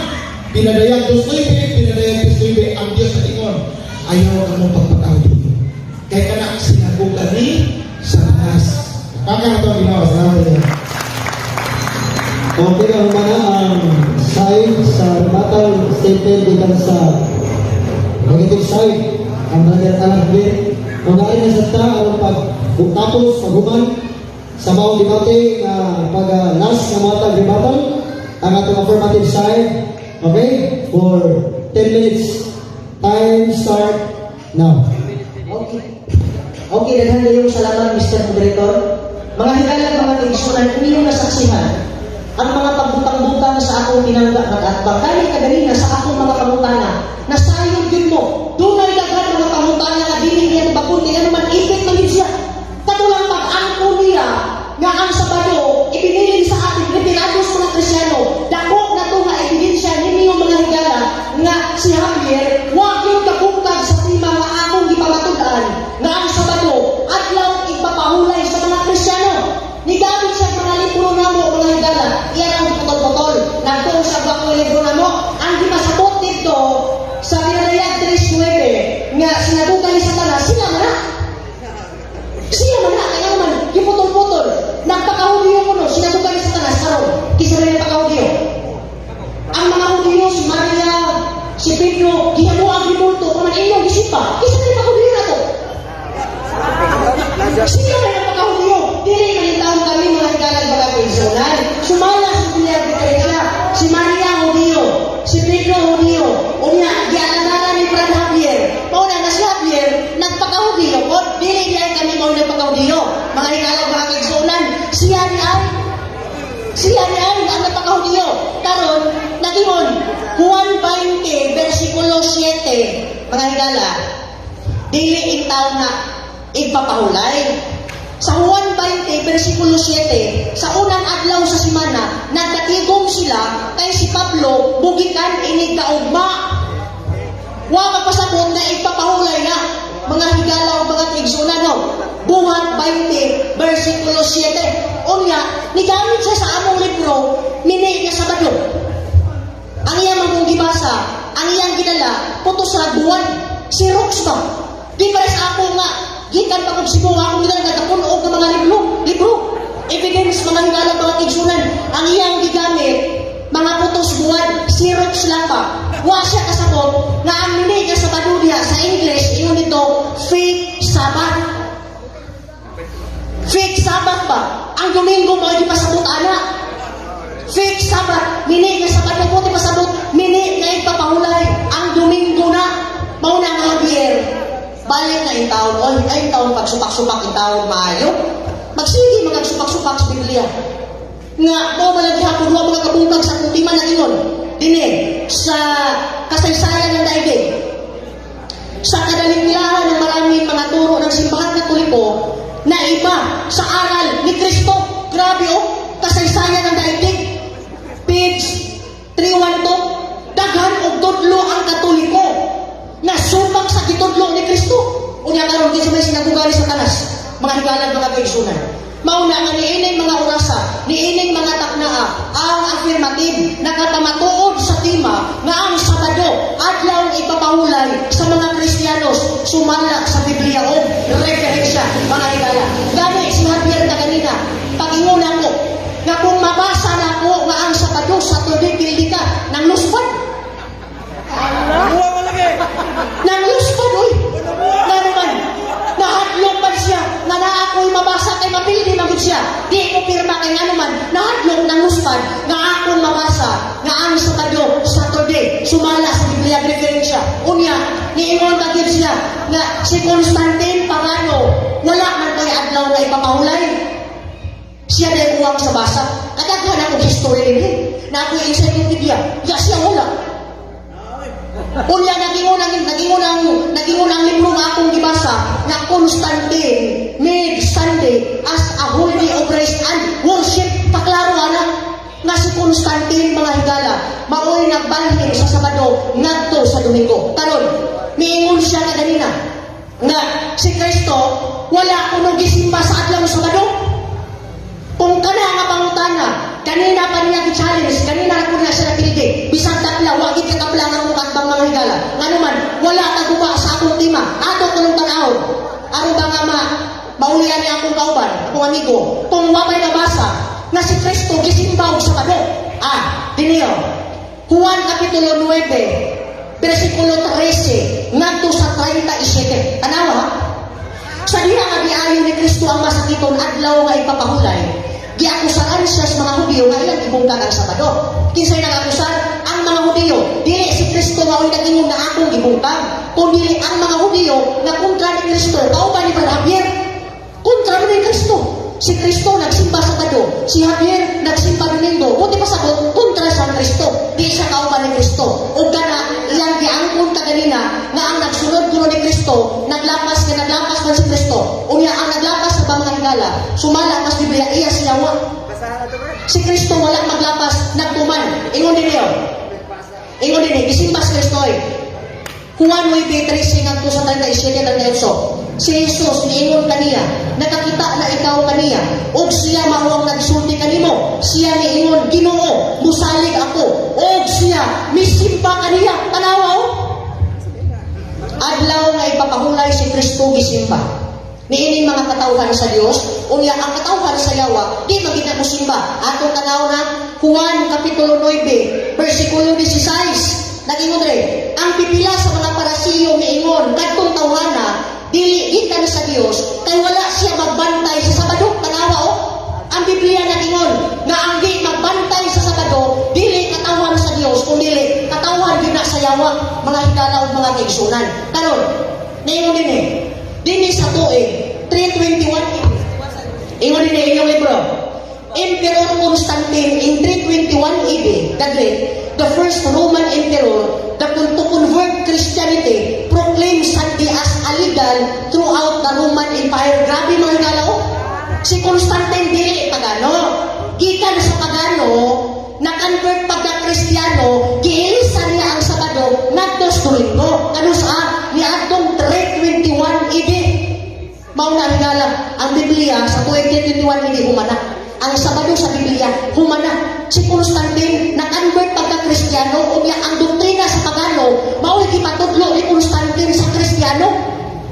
C: Pinadayan, dos tuibe, ang Diyos na tingon. Ayaw ka mong pagpaka-Hudiyo. Kaya ka na sinagugan ni Satanas. Baka ito ang ginawa. Salamat niya.
A: Okay na mana ang side sa battle statement ikan sa negative side ang brother Alan Blair. Kung naayon na sa ta ang pagtapos, paghuman sa maong debate na pag last na mga tag-rebuttal ang atong affirmative side. Okay? For 10 minutes. Time start now.
B: Okay, daghan kayong salamat, Mr. Moderator. Mga higala, mga tradisyonan, kung inyong nasaksihan, ang mga pagbutang-butang sa akong pinangga, at bangkali kagalina sa akong mga pangutana, nasayod din mo, dunay daghan mga pangutana na dili niyan bakuna nga sinagutan ni Satanas, sila man na. Sila man na, kaya naman, yung putol-putol, nagpakahudiyo ko no, sinagutan ni Satanas, karon, kisa rin ang pakahudiyo. Ang mga hudiyo, si Maria, si Pedro, gihamo ang gimulto, kaman inyong isipa, kisa rin ang pakahudiyo na to. Sila rin ang pakahudiyo, dili manitaw kami mga higalag mga personal. Sumala sa bilyag ni Teresa, si Maria hudiyo, si Pedro hudiyo, unya, gialala ni Brad Javier, mauna na si Javier, nagpakahudiyo, o dili diyan kami mauna nagpakahudiyo, mga higalag mga personal, siya ni ay ang nagpakahudiyo. Karon, nagingon, Juan 20, versikulo 7, mga higala, dili intaw na ipapahulay. Sa Juan 20, versikulo 7, sa unang adlaw sa simana, nagkatigom sila kay si Pablo, bugikan inig kaugma. Wa mapasabot na ipapahulay na, mga higala o mga tigsunan, no? Buhat 20, versikulo 7. Unya, nigamit siya sa among libro, mini niya Sabado. Ang iyang mong gibasa, ang iyang gidala, puto sa buwan, si Rox ba? Di ba sa ako nga, gikan pa kung sibo akong gidala, nagkapunog ng mga libro. Evidence, mga higala, mga tigsunan, ang iyang gigamit, mga putos buwan, si Rox lang pa. Wa siya kasabot, na ang mini niya Sabado diya, sa English, ingon nito, fake Sabbath. Fake Sabbath ba? Ang Domingo mo ay pasabot ana. Fake Sabbath, mini nga Sabado po di pasabot, mini nga ipapahulay. Ang Domingo na, mauna nga Javier. Balik na yung taon, o ay taon pagsupak-supak yung taon maayo. Magsige mga supak-supak sa Biblia. Nga, mo malagi hapon mo mga kabungkag sa kuntiman na inon. Dini, sa kasaysayan ng daigdig. Sa kadaliglahan ng maraming mga turo ng simbahan Katoliko, na iba sa aral ni Kristo. Grabe kasaysayan ng daigdig. Page 312, daghan og tudlo ang Katoliko na sumak sa gitudlo ni Kristo. Unya karon di sa may sinagugali sa tanas, mga higalan mga kaigsunan. Mauna nga niining mga orasa, niining mga taknaa, ang affirmative, nakapamatuod sa tema nga ang Sabado, adlaw ipapahulay sa mga Kristiyanos, sumala sa Biblia o referensya, mga higala. Gani si Javier na kanina, pag-inguna ko, na kung mabasa na ko nga ang Sabado, Saturday, pildi ka, nang luspad. Nang luspad, oy! Na naman, nahadlong man siya, nga na ako'y mabasa kay mapildi magod siya. Di ko pirma kay nga naman, nahadlong nang luspad, nga akong mabasa, nga ang Sabado, Saturday, sumala sa Biblia referensya. Unya, niingon bagid siya, nga si Constantine Pagano, wala man kay adlaw na ipapahulay. Siya dahil uwang sa basa. Kadaghan akong history rin na ako'y encyclopedia. Ya siya wala. Unya nagingon ang libro nga akong gibasa na Constantine made Sunday as a holy of rest and worship. Paklaro ana nga si Constantine mga higala maoy nagbalhin sa Sabado ngadto sa Domingo. Karon miingon siya kanina nga si Kristo wala kuno gisimba sa adlaw Sabado. Kung kana nga pangutana, kanina pa niya gi-challenge, kanina ako na siya napildi. Bisang takla, wagit kakaplangan mo katbang mga higala. Nga naman, wala taguba sa akong tima. Ato tulong tanahon. Aro ba nga maulian niya akong kauban, akong amigo. Kung wapay nabasa, na si Kristo gisimbaw sa Sabado. Diniyo. Juan Kapitulo 9, versikulo 13, ngadto sa 37. Tanawa, ha? Sa diha nga giayo ni Kristo ang masakiton adlaw nga ipapahulay, giakusaran siya sa mga Hudiyo nga ilang ibungkag ang Sabado. Kinsay nang-akusar? Ang mga Hudiyo. Dili si Kristo nga nagingong na akong ibungkag, kundi ang mga Hudiyo na kontra ni Kristo. Kauban ni Javier, kontra ni Kristo. Si Kristo nagsimba sa Sabado, si Javier nagsimba Domingo. Buti pa sabot, kontra sa Kristo. Di siya kauban ni Kristo. O gana, ilang giangkon ka ganina nga ang nagsunod kuno ni Kristo, naglapas man si Kristo. Unya ang naglapas sa mga higala, sumala mas Biblia iya siya wa. Si Kristo wala maglapas, nagtuman. Ingon din niyo. Ingon din gisimba si Kristo ay. Juan 9:13 ngadto sa 37-38. Si Jesus niingon kaniya, nakakita na ikaw kaniya, og siya mao ang nagsulti kanimo. Siya niingon, Ginoo, musalig ako. Og siya misimba kaniya. Tanawa adlaw nga ipapahulay si Kristo gisimba. Niining mga katawhan sa Dios, unya ang katawhan sa Yawa, di magina mo simba. Atong tanaw na Juan kapitulo 9, versikulo 16. Nagingon rin, ang pipila sa mga parasiyo miingon, kadtong tawhana, dili gikan sa Dios, kay wala siya magbantay sa Sabado. Tanawa o? Ang Biblia nagingon, nga ang di magbantay sa Sabado, dili katawhan sa Dios, kung dili katawhan din na sa Yawa, mga higala o mga kaigsunan. Karon, naingon din eh, dini sa tuig, 321, ingon din eh, inyong libro, Emperor Constantine in 321 AD, the first Roman emperor that to convert Christianity, proclaimed Sunday as illegal throughout the Roman Empire. Grabe mga higala o. Si Constantine dili pagano. Gikan sa pagano, na-convert pagka Kristiyano, giilisan niya ang Sabado, ngadto sa Domingo. Ano sa niadtong 321 AD. Mauna higala, ang Biblia sa tuig 321 AD humana. Ang Sabado sa Biblia humana. Si Constantine na-convert pagka Kristiyano, unya ang doktrina sa pagano, mao gipatudlo ni Constantine sa Kristiyano.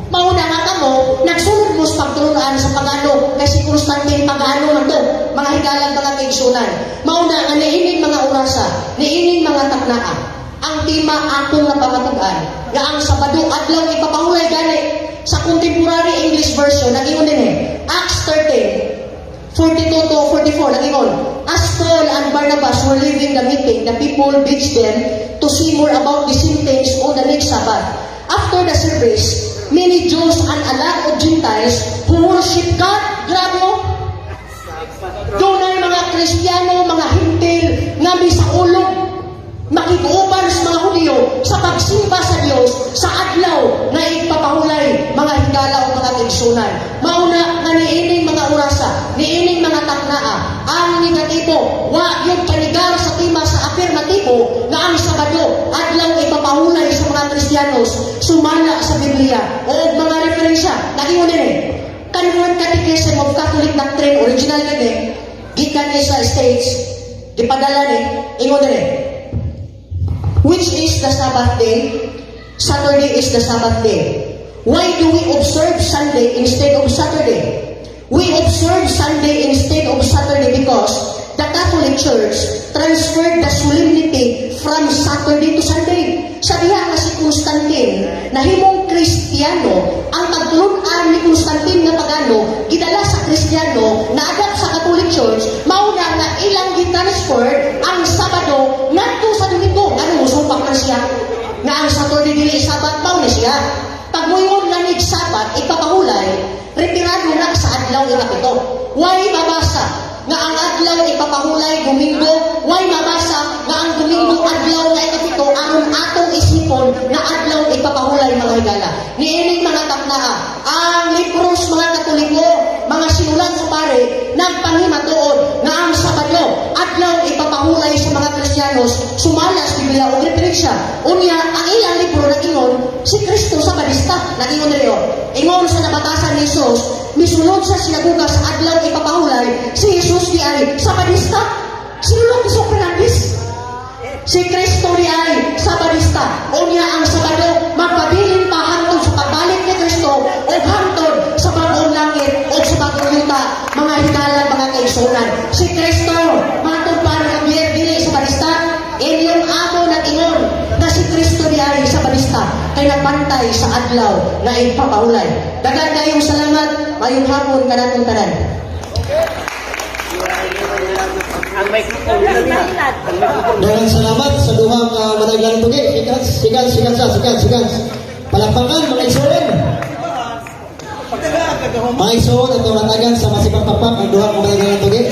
B: Mauna nga kamo, nagsunod mo sa pagtulunan sa pagano, kasi Constantine pagano lang to, mga higalang mga kaigsunan. Mauna nga niining mga orasa, niining mga taknaa. Ang tema akong napamatugan, nga ang Sabado adlaw ipapahulay gani sa contemporary English version, nagingon din eh, Acts 13, 42 to 44, nagingon, as Paul and Barnabas were leaving the meeting, the people begged them to see more about the same things on the next Sabbath. After the service, many Jews and a lot of Gentiles who worship God, grabe mo, doon ay mga Kristiyano, mga Hintil, nga may sa ulog, makikuuban sa mga Hudyo sa pagsimba sa Diyos sa adlaw na ipapahulay mga higala o mga kaigsunan. Mauna nga niining mga orasa, niining mga taknaa, ang negatibo, wa yung panigar sa tema sa afirmatibo na ang Sabado, adlaw ipapahulay sa mga Kristiyanos, sumala sa Biblia o mga referensya. Nagingon din eh, Convert Catechism of Catholic Doctrine, original din eh, gikan sa States, dipadala ni, ingon din eh, which is the Sabbath day? Saturday is the Sabbath day. Why do we observe Sunday instead of Saturday? We observe Sunday instead of Saturday because the Catholic Church transferred the solemnity from Saturday to Sunday. Sabihan nga si Constantine na himong Kristiyano, ang pagtulunan ni Constantine nga pagano, gidala sa Kristiyano, na-adapt sa Catholic Church, mauna nga ilang gitransfer ang Sabado ngadto sa Domingo. Ano mo, supak na siya? Nga ang Saturday dili Sabat, mao na siya. Pag mo'y lanig Sabat, ipapahulay, retirado na sa adlaw ikapito. Why mabasa nga ang adlaw ipapahulay Domingo? Why mabasa nga ang Domingo adlaw na ikapito aron atong isipon na adlaw ipapahulay mga higala? Niining mga taknaa, ang libros mga Katoliko, mga sinulat sa pare, nagpangimatuod nga ang Sabado adlaw ipapahulay sa mga Kristiyanos, sumala sa Biblia o referensya. Unya, ang ilang libro nagingon, si Kristo Sabadista, nagingon rin yun. Ingon sa nabatasan ni Jesus, misunod sa sinaguga sa adlaw ipapahulay, si Jesus di ay Sabadista. Sinulong Iso Fernandez. Si Kristo di ay Sabadista. Unya ang Sabado, magpabilin pa hantod sa pagbalik ni Kristo o hantod sa bagong langit o sa bagong yuta, mga higala, mga kaigsunan. Si Kristo, matod pa ng dili Sabadista, inyong amo na ingon na si Kristo di ay Sabadista, kay nagpantay sa adlaw na ipapahulay. Dagan kayong salamat, mayong hapon kanatong tanan.
D: Ang microphone na lahat.
A: Daghang salamat sa duha ka managlan tugi. Sigan. Palakpakan mga igsoon. Mga igsoon at natagan sa masipagpapak ang duha ka managlan tugi.